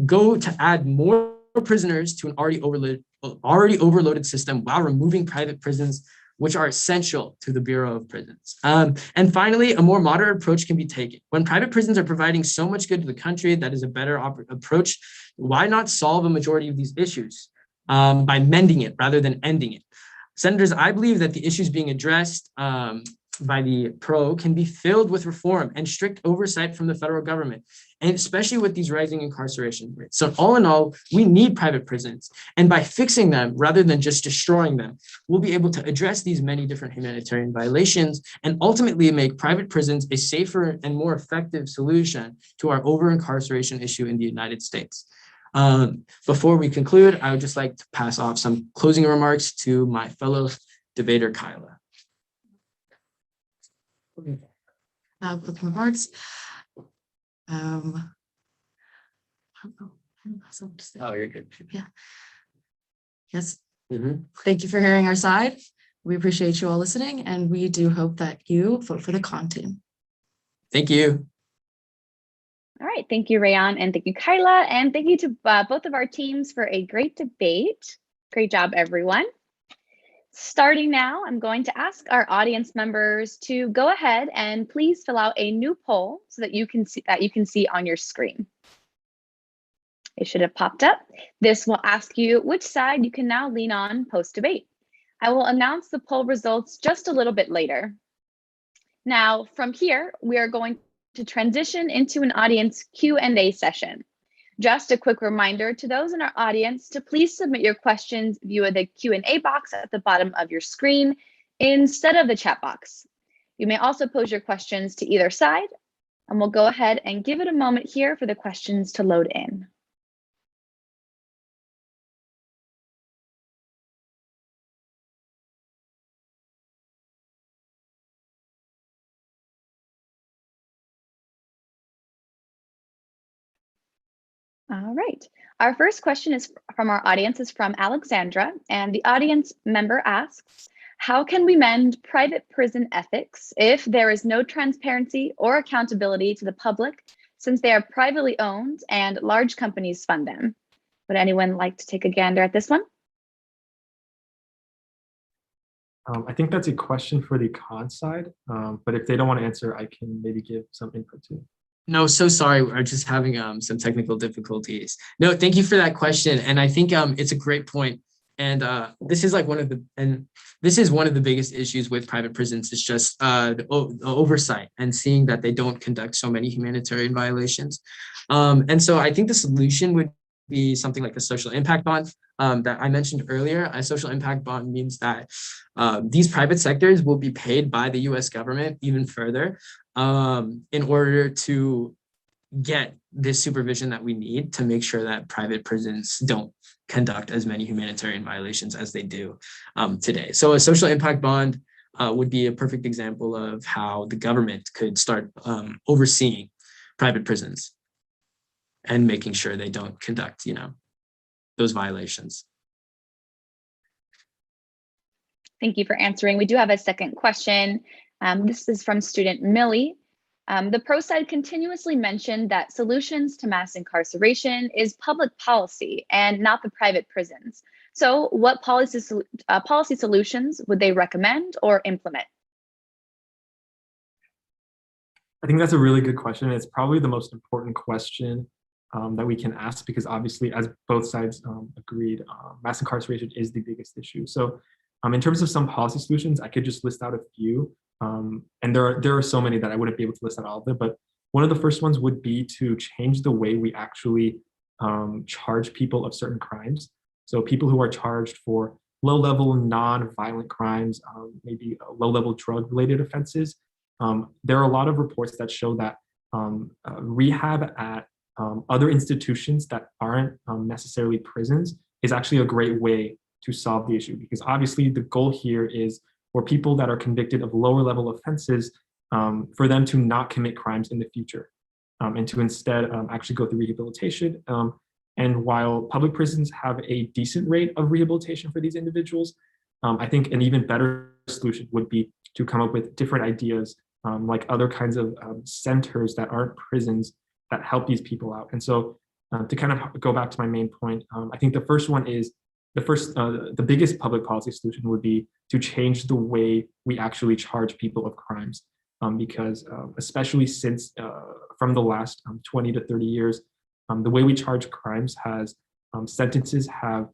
go to add more prisoners to an already overloaded system while removing private prisons, which are essential to the Bureau of Prisons? And finally, a more moderate approach can be taken. When private prisons are providing so much good to the country, that is a better approach. Why not solve a majority of these issues by mending it rather than ending it? Senators, I believe that the issues being addressed by the PRO can be filled with reform and strict oversight from the federal government, and especially with these rising incarceration rates. So all in all, we need private prisons, and by fixing them rather than just destroying them, we'll be able to address these many different humanitarian violations and ultimately make private prisons a safer and more effective solution to our over-incarceration issue in the United States. Before we conclude, I would just like to pass off some closing remarks to my fellow debater, Kyla. Closing remarks. Oh, you're good. Yeah. Yes. Mm-hmm. Thank you for hearing our side. We appreciate you all listening, and we do hope that you vote for the con team. Thank you. All right, thank you, Rayon, and thank you, Kyla, and thank you to both of our teams for a great debate. Great job, everyone. Starting now, I'm going to ask our audience members to go ahead and please fill out a new poll so that you can see on your screen. It should have popped up. This will ask you which side you can now lean on post-debate. I will announce the poll results just a little bit later. Now, from here, we are going to transition into an audience Q&A session. Just a quick reminder to those in our audience to please submit your questions via the Q&A box at the bottom of your screen instead of the chat box. You may also pose your questions to either side, and we'll go ahead and give it a moment here for the questions to load in. All right. Our first question is from our audience is from Alexandra, and the audience member asks, How can we mend private prison ethics if there is no transparency or accountability to the public, since they are privately owned and large companies fund them? Would anyone like to take a gander at this one? I think that's a question for the con side, but if they don't want to answer, I can maybe give some input too. No, so sorry. We're just having some technical difficulties. No, thank you for that question. And I think it's a great point. And this is one of the biggest issues with private prisons is just the oversight and seeing that they don't conduct so many humanitarian violations. And so I think the solution would be something like a social impact bond that I mentioned earlier. A social impact bond means that these private sectors will be paid by the US government even further in order to get this supervision that we need to make sure that private prisons don't conduct as many humanitarian violations as they do today. So a social impact bond would be a perfect example of how the government could start overseeing private prisons and making sure they don't conduct, those violations. Thank you for answering. We do have a second question. This is from student Millie. The pro side continuously mentioned that solutions to mass incarceration is public policy and not the private prisons. So what policy solutions would they recommend or implement? I think that's a really good question. It's probably the most important question that we can ask, because obviously, as both sides agreed, mass incarceration is the biggest issue. So in terms of some policy solutions, I could just list out a few. And there are so many that I wouldn't be able to list out all of them, but one of the first ones would be to change the way we actually charge people of certain crimes. So people who are charged for low-level, non-violent crimes, maybe low-level drug-related offenses. There are a lot of reports that show that rehab at other institutions that aren't necessarily prisons is actually a great way to solve the issue, because obviously the goal here is for people that are convicted of lower level offenses, for them to not commit crimes in the future, and to instead actually go through rehabilitation. And while public prisons have a decent rate of rehabilitation for these individuals, I think an even better solution would be to come up with different ideas, like other kinds of centers that aren't prisons that help these people out. And so to kind of go back to my main point, I think the first one is the biggest public policy solution would be to change the way we actually charge people of crimes, because especially since from the last 20 to 30 years, the way we charge crimes has sentences have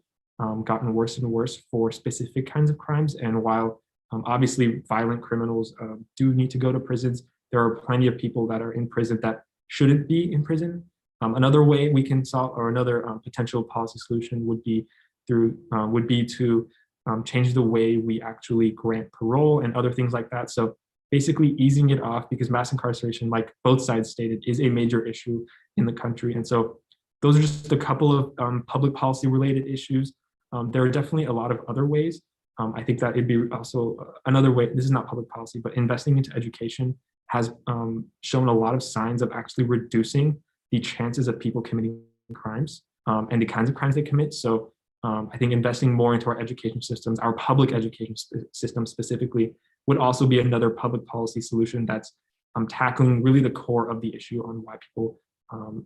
gotten worse and worse for specific kinds of crimes. And while obviously violent criminals do need to go to prisons, there are plenty of people that are in prison that shouldn't be in prison. Another way we can solve, or another potential policy solution would be to change the way we actually grant parole and other things like that. So basically easing it off, because mass incarceration, like both sides stated, is a major issue in the country. And so those are just a couple of public policy related issues. There are definitely a lot of other ways. I think that it'd be also another way, this is not public policy, but investing into education has shown a lot of signs of actually reducing the chances of people committing crimes and the kinds of crimes they commit. So I think investing more into our education systems, our public education system specifically, would also be another public policy solution that's tackling really the core of the issue on why people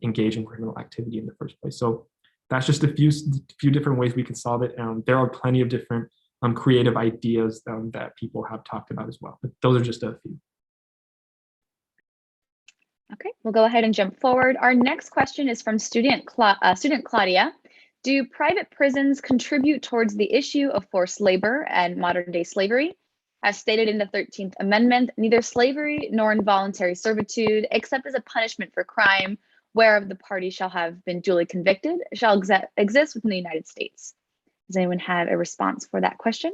engage in criminal activity in the first place. So that's just a few different ways we can solve it. There are plenty of different creative ideas that people have talked about as well, but those are just a few. Okay, we'll go ahead and jump forward. Our next question is from student Claudia. Do private prisons contribute towards the issue of forced labor and modern day slavery? As stated in the 13th Amendment, neither slavery nor involuntary servitude, except as a punishment for crime, whereof the party shall have been duly convicted, shall exist within the United States. Does anyone have a response for that question?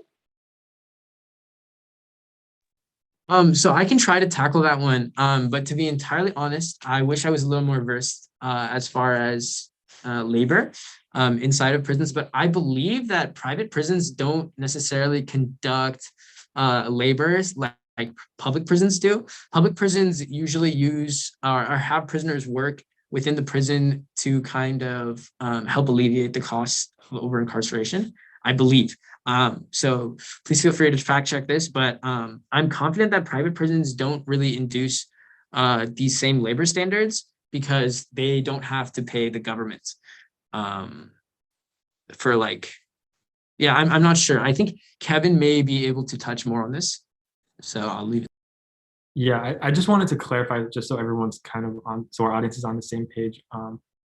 So I can try to tackle that one, but to be entirely honest, I wish I was a little more versed as far as labor inside of prisons, but I believe that private prisons don't necessarily conduct labors like public prisons do. Public prisons usually use or have prisoners work within the prison to kind of help alleviate the costs of over-incarceration, I believe. So please feel free to fact check this, but I'm confident that private prisons don't really induce these same labor standards because they don't have to pay the government for like, yeah, I'm not sure. I think Kevin may be able to touch more on this. So I'll leave it. Yeah, I just wanted to clarify just so everyone's kind of on, so our audience is on the same page.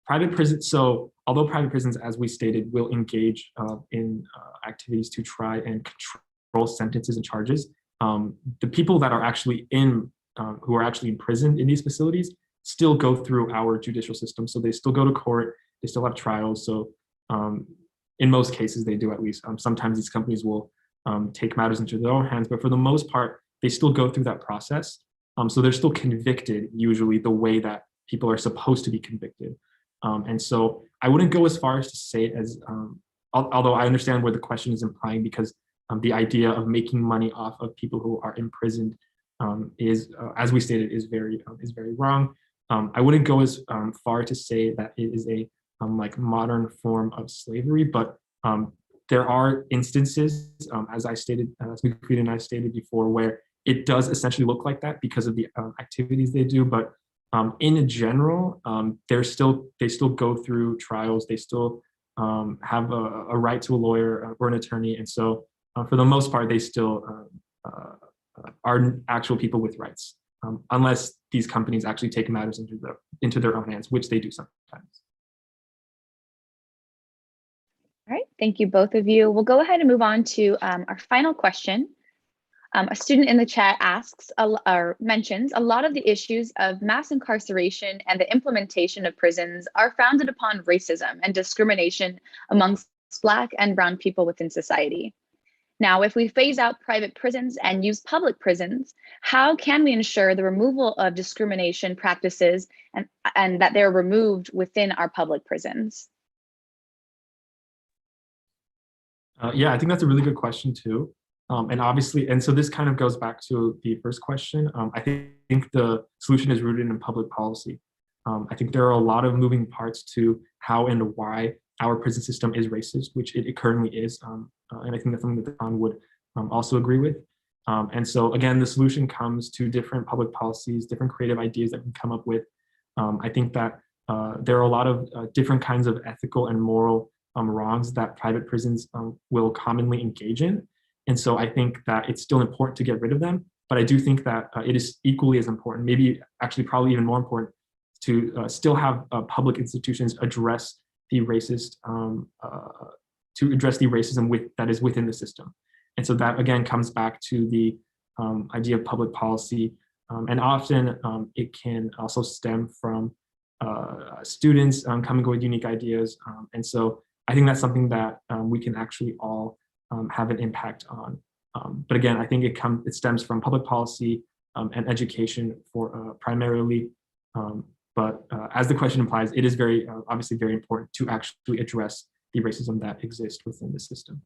Private prisons, so although private prisons, as we stated, will engage in activities to try and control sentences and charges, the people that are actually in, who are actually imprisoned in these facilities still go through our judicial system. So they still go to court, they still have trials. So in most cases, they do at least. Sometimes these companies will take matters into their own hands, but for the most part, they still go through that process. So they're still convicted, usually the way that people are supposed to be convicted. And so I wouldn't go as far as to say as, although I understand where the question is implying, because the idea of making money off of people who are imprisoned is, as we stated, is very wrong. I wouldn't go as far to say that it is a like modern form of slavery, but there are instances, as I stated, as Mukweed and I stated before, where it does essentially look like that because of the activities they do. But in general, they still go through trials. They still have a right to a lawyer or an attorney, and so for the most part, they still are actual people with rights, unless these companies actually take matters into their own hands, which they do sometimes. All right, thank you, both of you. We'll go ahead and move on to our final question. A student in the chat asks or mentions a lot of the issues of mass incarceration and the implementation of prisons are founded upon racism and discrimination amongst Black and Brown people within society. Now, if we phase out private prisons and use public prisons, how can we ensure the removal of discrimination practices and that they're removed within our public prisons? Yeah, I think that's a really good question too. And obviously, and so this kind of goes back to the first question. I think the solution is rooted in public policy. I think there are a lot of moving parts to how and why our prison system is racist, which it currently is. And I think that's something that Don would also agree with. And so again, the solution comes to different public policies, different creative ideas that we can come up with. I think that there are a lot of different kinds of ethical and moral wrongs that private prisons will commonly engage in. And so I think that it's still important to get rid of them, but I do think that it is equally as important, maybe actually probably even more important, to still have public institutions address the racist, to address the racism that is within the system. And so that again comes back to the idea of public policy. And often it can also stem from students coming with unique ideas. And so I think that's something that we can actually all have an impact on. But again, I think it stems from public policy and education for primarily. But as the question implies, it is very obviously very important to actually address the racism that exists within the system.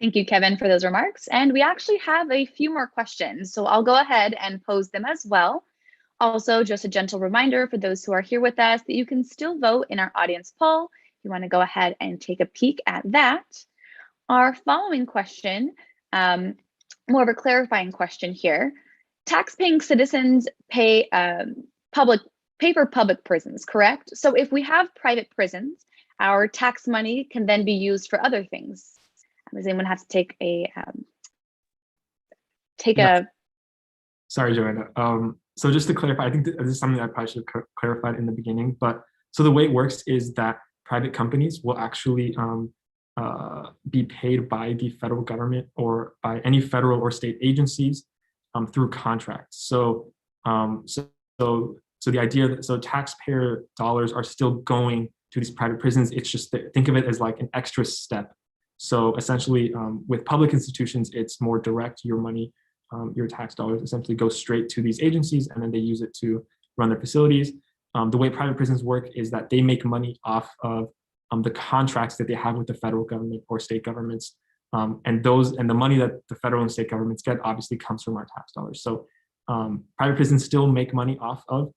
Thank you, Kevin, for those remarks. And we actually have a few more questions, so I'll go ahead and pose them as well. Also, just a gentle reminder for those who are here with us that you can still vote in our audience poll. If you want to go ahead and take a peek at that. Our following question, more of a clarifying question here. Taxpaying citizens pay for public prisons, correct? So if we have private prisons, our tax money can then be used for other things. Does anyone have to take a Sorry, Joanna. So just to clarify, I think this is something that I probably should have clarified in the beginning, but so the way it works is that private companies will actually be paid by the federal government or by any federal or state agencies through contracts. So the idea that taxpayer dollars are still going to these private prisons. It's just that, think of it as like an extra step. So essentially, with public institutions, it's more direct. Your money, your tax dollars essentially go straight to these agencies, and then they use it to run their facilities. The way private prisons work is that they make money off of the contracts that they have with the federal government or state governments. And the money that the federal and state governments get obviously comes from our tax dollars. So private prisons still make money off of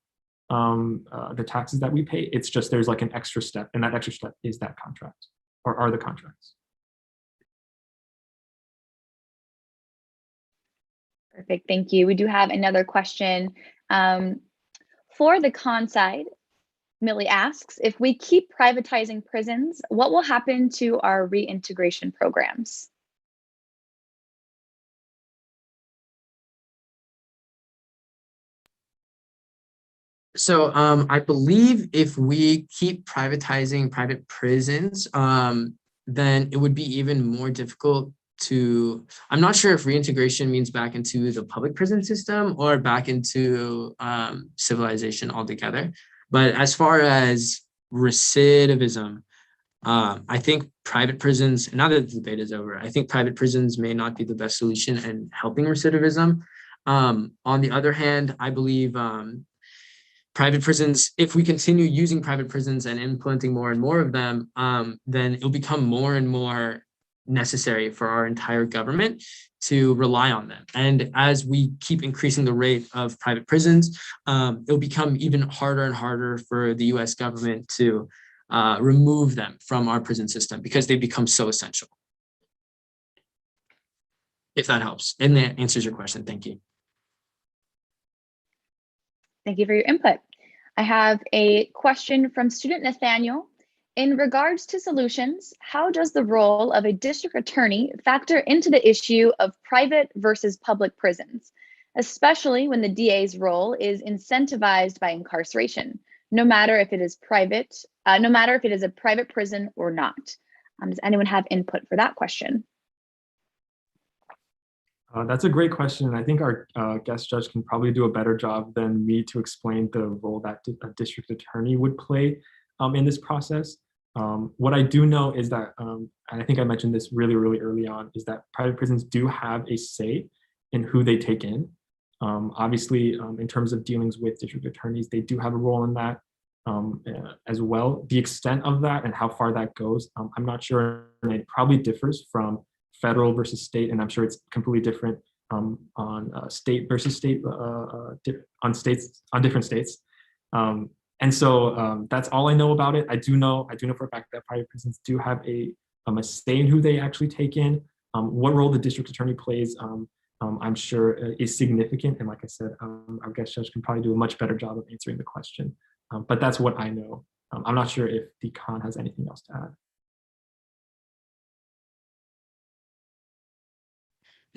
the taxes that we pay. It's just there's like an extra step, and that extra step is that contract. are the contracts. Perfect, thank you. We do have another question. For the con side, Millie asks, if we keep privatizing prisons, what will happen to our reintegration programs? So I believe if we keep privatizing private prisons, then it would be even more difficult to, I'm not sure if reintegration means back into the public prison system or back into civilization altogether. But as far as recidivism, I think private prisons, now that the debate is over, I think private prisons may not be the best solution in helping recidivism. On the other hand, I believe private prisons, if we continue using private prisons and implementing more and more of them, then it'll become more and more necessary for our entire government to rely on them. And as we keep increasing the rate of private prisons, it'll become even harder and harder for the US government to remove them from our prison system because they become so essential. If that helps and that answers your question, thank you. Thank you for your input. I have a question from student Nathaniel. In regards to solutions, how does the role of a district attorney factor into the issue of private versus public prisons, especially when the DA's role is incentivized by incarceration, no matter if it is private, no matter if it is a private prison or not? Does anyone have input for that question? That's a great question. I think our guest judge can probably do a better job than me to explain the role that a district attorney would play in this process. What I do know is that, and I think I mentioned this really, really early on, is that private prisons do have a say in who they take in. Obviously, in terms of dealings with district attorneys, they do have a role in that as well. The extent of that and how far that goes, I'm not sure, and it probably differs from federal versus state, and I'm sure it's completely different on state versus state, on different states. And so that's all I know about it. I do know for a fact that private prisons do have a say in who they actually take in. What role the district attorney plays, I'm sure is significant. And like I said, our guest judge can probably do a much better job of answering the question. But that's what I know. I'm not sure if the con has anything else to add.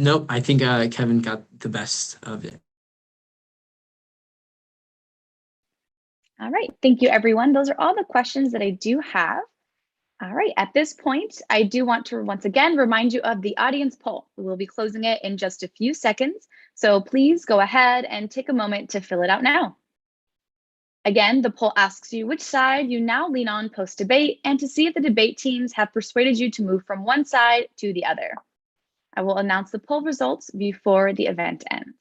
Nope, I think Kevin got the best of it. All right, thank you everyone. Those are all the questions that I do have. All right, at this point, I do want to once again remind you of the audience poll. We will be closing it in just a few seconds, so please go ahead and take a moment to fill it out now. Again, the poll asks you which side you now lean on post-debate and to see if the debate teams have persuaded you to move from one side to the other. I will announce the poll results before the event ends.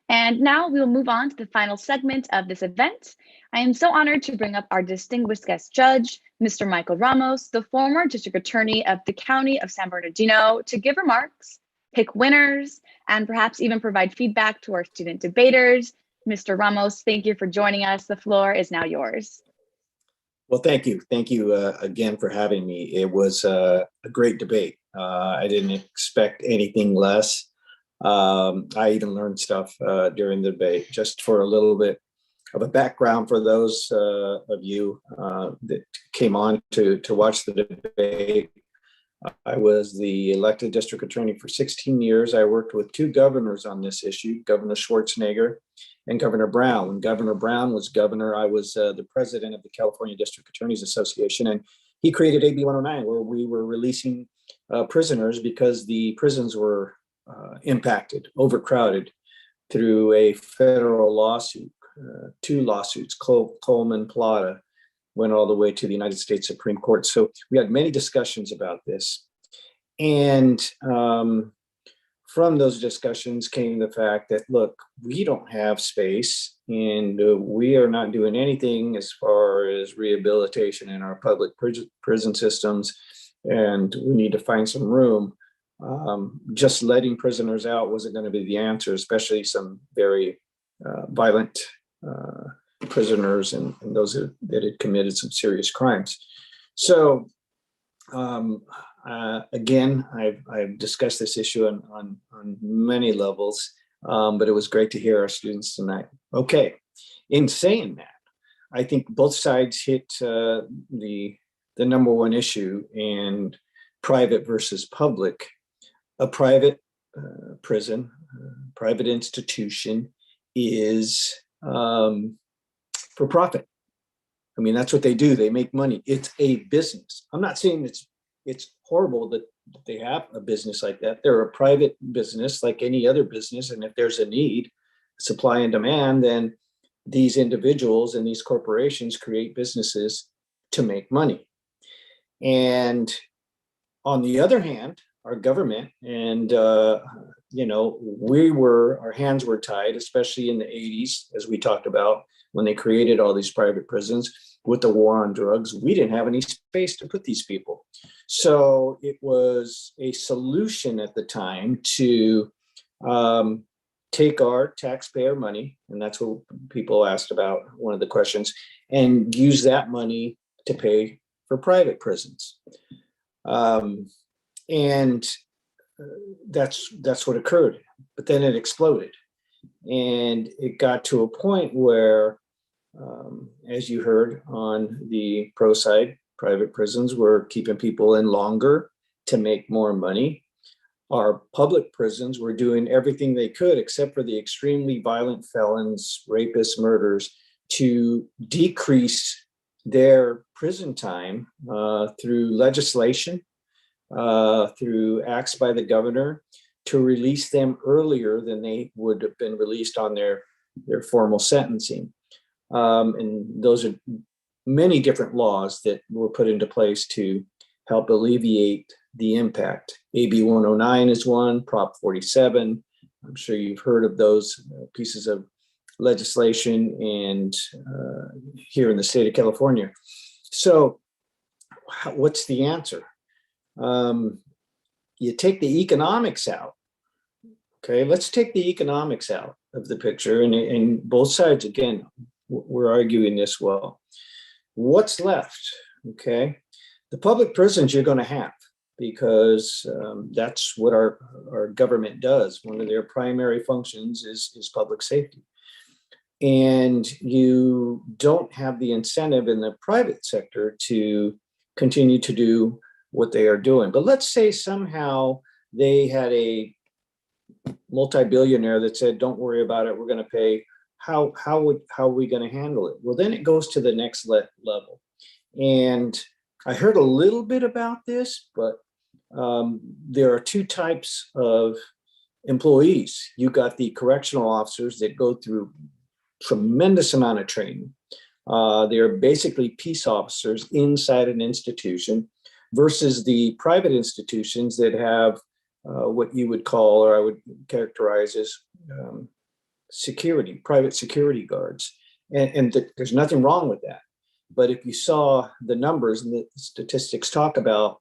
And now we will move on to the final segment of this event. I am so honored to bring up our distinguished guest judge, Mr. Michael Ramos, the former district attorney of the County of San Bernardino, to give remarks, pick winners, and perhaps even provide feedback to our student debaters. Mr. Ramos, thank you for joining us. The floor is now yours. Well, thank you. Thank you again for having me. It was a great debate. I didn't expect anything less. I even learned stuff during the debate. Just for a little bit of a background for those of you that came on to watch the debate, I was the elected district attorney for 16 years. I worked with two governors on this issue, Governor Schwarzenegger and Governor Brown. When Governor Brown was governor, I was the president of the California District Attorneys Association, and he created AB 109, where we were releasing prisoners because the prisons were impacted, overcrowded, through a federal lawsuit, two lawsuits, Coleman Plata, went all the way to the United States Supreme Court. So we had many discussions about this. And from those discussions came the fact that, look, we don't have space and we are not doing anything as far as rehabilitation in our public prison systems. And we need to find some room. Just letting prisoners out wasn't going to be the answer, especially some very violent prisoners and those that had committed some serious crimes. So again, I've discussed this issue on many levels, but it was great to hear our students tonight. Okay, in saying that, I think both sides hit the number one issue, and private versus public. A private prison, private institution is for profit. I mean, that's what they do. They make money. It's a business. I'm not saying it's horrible that they have a business like that. They're a private business like any other business. And if there's a need, supply and demand, then these individuals and these corporations create businesses to make money. And on the other hand, our government and, our hands were tied, especially in the 80s, as we talked about, when they created all these private prisons with the war on drugs. We didn't have any space to put these people. So it was a solution at the time to take our taxpayer money, and that's what people asked about, one of the questions, and use that money to pay for private prisons. And that's what occurred. But then it exploded. And it got to a point where, as you heard on the pro side, private prisons were keeping people in longer to make more money. Our public prisons were doing everything they could, except for the extremely violent felons, rapists, murderers, to decrease their prison time through legislation, through acts by the governor, to release them earlier than they would have been released on their formal sentencing. And those are many different laws that were put into place to help alleviate the impact. AB 109 is one, Prop 47. I'm sure you've heard of those pieces of legislation and here in the state of California. So what's the answer? You take the economics out. Okay, let's take the economics out of the picture, and both sides, again, we're arguing this well. What's left? Okay, the public prisons you're going to have, because that's what our government does. One of their primary functions is public safety. And you don't have the incentive in the private sector to continue to do what they are doing. But let's say somehow they had a multi-billionaire that said, don't worry about it, we're going to pay. How are we going to handle it? Well, then it goes to the next level. And I heard a little bit about this, but there are two types of employees. You got the correctional officers that go through tremendous amount of training. They're basically peace officers inside an institution, versus the private institutions that have what you would call, or I would characterize as security, private security guards. And there's nothing wrong with that. But if you saw the numbers and the statistics talk about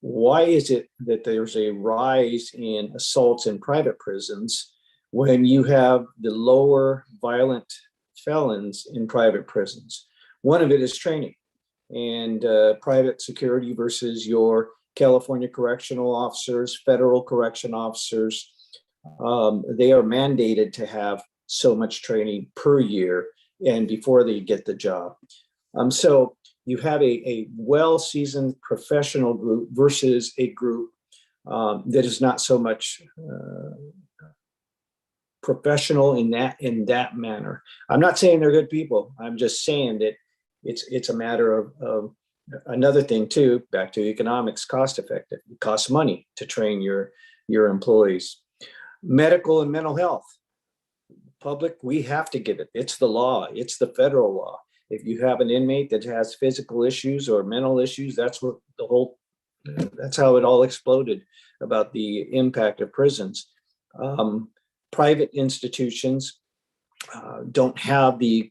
why is it that there's a rise in assaults in private prisons when you have the lower violent felons in private prisons? One of it is training. And private security versus your California correctional officers, federal correction officers, they are mandated to have so much training per year and before they get the job. So you have a well-seasoned professional group versus a group that is not so much professional in that manner. I'm not saying they're good people. I'm just saying that it's a matter of another thing too, back to economics, cost effective. It costs money to train your employees. Medical and mental health. Public, we have to give it. It's the law. It's the federal law. If you have an inmate that has physical issues or mental issues, that's how it all exploded about the impact of prisons. Private institutions don't have the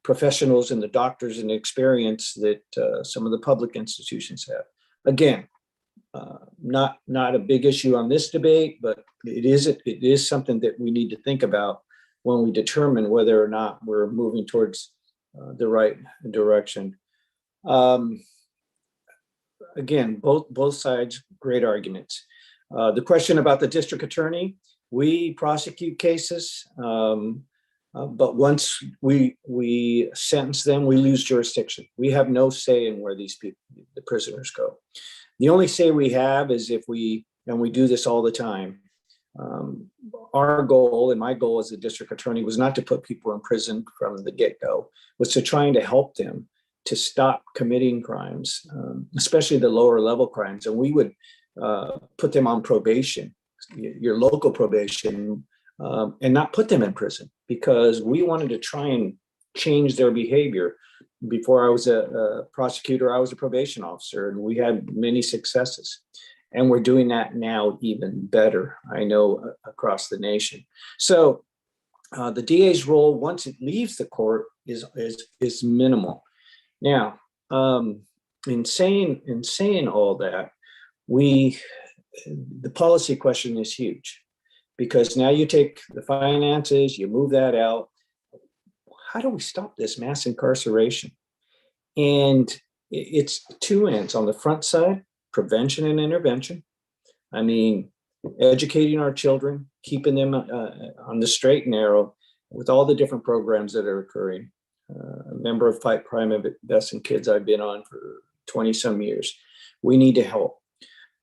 professionals and the doctors and the experience that some of the public institutions have. Again, not a big issue on this debate, but it is something that we need to think about when we determine whether or not we're moving towards the right direction. Again, both sides, great arguments. The question about the district attorney, we prosecute cases, but once we sentence them, we lose jurisdiction. We have no say in where these people, the prisoners, go. The only say we have is if we, and we do this all the time, our goal, and my goal as a district attorney, was not to put people in prison from the get-go, was to trying to help them to stop committing crimes, especially the lower level crimes. And we would put them on probation, your local probation, and not put them in prison, because we wanted to try and change their behavior. Before I was a prosecutor, I was a probation officer, and we had many successes. And we're doing that now even better, I know, across the nation. So the DA's role, once it leaves the court, is minimal. Now, in saying all that, the policy question is huge, because now you take the finances, you move that out. How do we stop this mass incarceration? And it's two ends. On the front side, prevention and intervention. I mean, educating our children, keeping them on the straight and narrow with all the different programs that are occurring. A member of Fight Crime Invest in Kids I've been on for 20 some years. We need to help.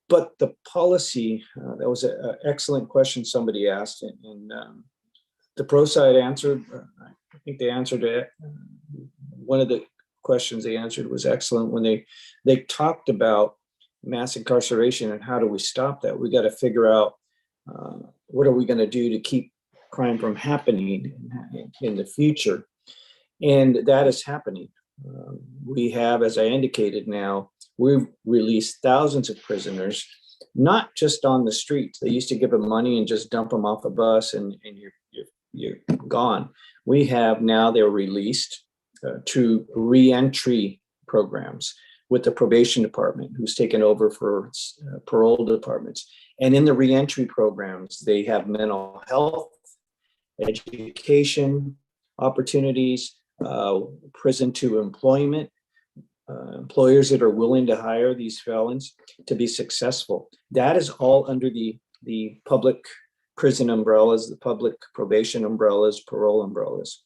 But the policy, that was an excellent question somebody asked, and the pro side answered, I think they answered it. One of the questions they answered was excellent when they talked about mass incarceration and how do we stop that. We got to figure out what are we going to do to keep crime from happening in the future. And that is happening. We have, as I indicated now, we've released thousands of prisoners, not just on the streets. They used to give them money and just dump them off a bus and you're gone. We have now, they're released to re-entry programs with the probation department, who's taken over for parole departments. And in the re-entry programs, they have mental health, education opportunities, prison to employment, employers that are willing to hire these felons to be successful. That is all under the public prison umbrellas, the public probation umbrellas, parole umbrellas.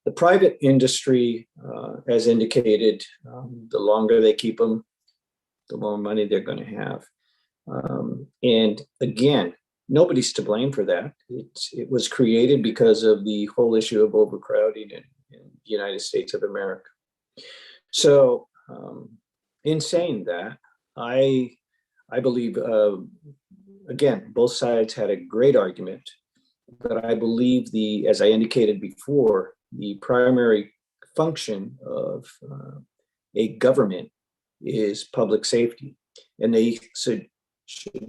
The private industry, as indicated, the longer they keep them, the more money they're going to have. And again, nobody's to blame for that. It was created because of the whole issue of overcrowding in the United States of America. So in saying that, I believe, again, both sides had a great argument, but I believe as I indicated before, the primary function of a government is public safety, and they should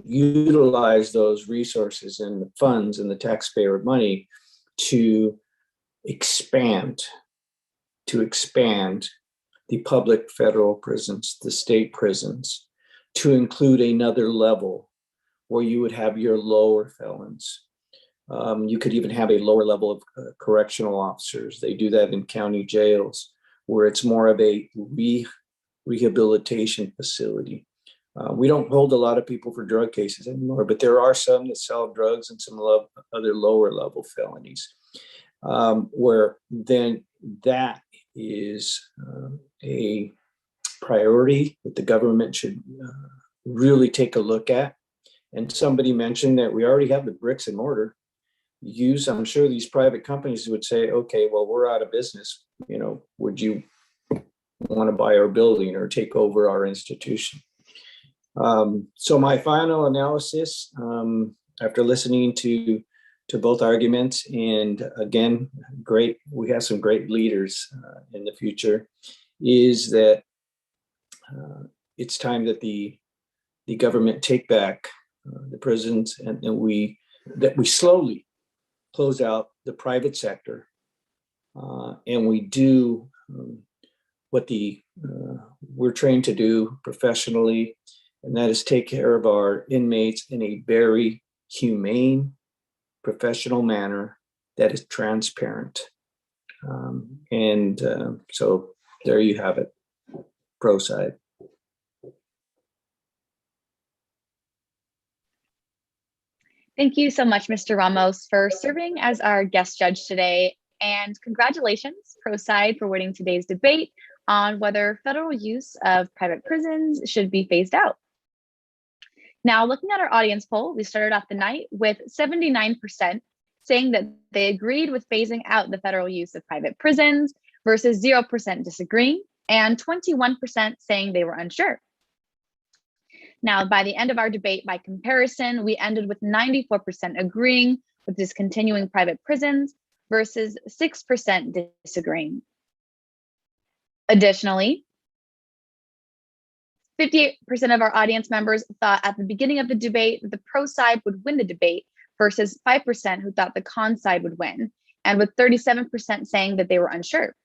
utilize those resources and the funds and the taxpayer money to expand the public federal prisons, the state prisons, to include another level where you would have your lower felons. You could even have a lower level of correctional officers. They do that in county jails, where it's more of a rehabilitation facility. We don't hold a lot of people for drug cases anymore, but there are some that sell drugs and some other lower level felonies, where then that is a priority that the government should really take a look at. And somebody mentioned that we already have the bricks and mortar. I'm sure these private companies would say, okay, well, we're out of business. Would you want to buy our building or take over our institution? So my final analysis, after listening to both arguments, and again, we have some great leaders in the future, is that it's time that the government take back the prisons, and that we slowly close out the private sector, and we do what we're trained to do professionally, and that is take care of our inmates in a very humane, professional manner, that is transparent. So there you have it, pro side. Thank you so much, Mr. Ramos, for serving as our guest judge today. And congratulations, pro side, for winning today's debate on whether federal use of private prisons should be phased out. Now, looking at our audience poll, we started off the night with 79% saying that they agreed with phasing out the federal use of private prisons versus 0% disagreeing, and 21% saying they were unsure. Now, by the end of our debate, by comparison, we ended with 94% agreeing with discontinuing private prisons versus 6% disagreeing. Additionally, 58% of our audience members thought at the beginning of the debate that the pro side would win the debate versus 5% who thought the con side would win, and with 37% saying that they were unsure.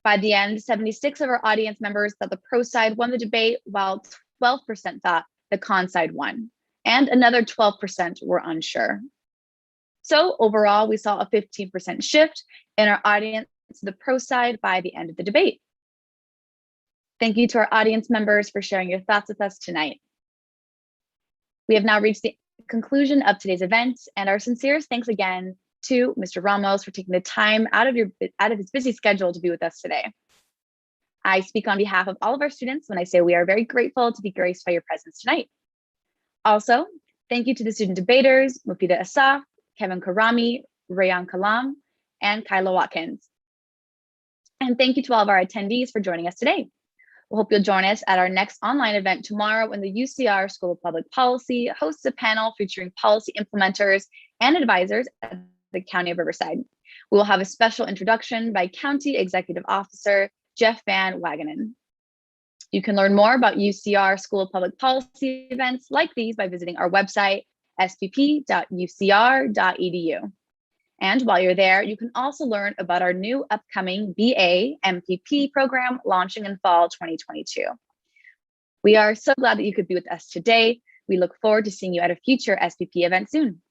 By the end, 76 of our audience members thought the pro side won the debate, while 12% thought the con side won, and another 12% were unsure. So overall, we saw a 15% shift in our audience to the pro side by the end of the debate. Thank you to our audience members for sharing your thoughts with us tonight. We have now reached the conclusion of today's event, and our sincerest thanks again to Mr. Ramos for taking the time out of his busy schedule to be with us today. I speak on behalf of all of our students when I say we are very grateful to be graced by your presence tonight. Also, thank you to the student debaters, Mufida Asaf, Kevin Karami, Rayan Kalam, and Kyla Watkins. And thank you to all of our attendees for joining us today. We hope you'll join us at our next online event tomorrow when the UCR School of Public Policy hosts a panel featuring policy implementers and advisors at the County of Riverside. We will have a special introduction by County Executive Officer Jeff Van Wagenen. You can learn more about UCR School of Public Policy events like these by visiting our website, spp.ucr.edu. And while you're there, you can also learn about our new upcoming BA MPP program launching in fall 2022. We are so glad that you could be with us today. We look forward to seeing you at a future SPP event soon.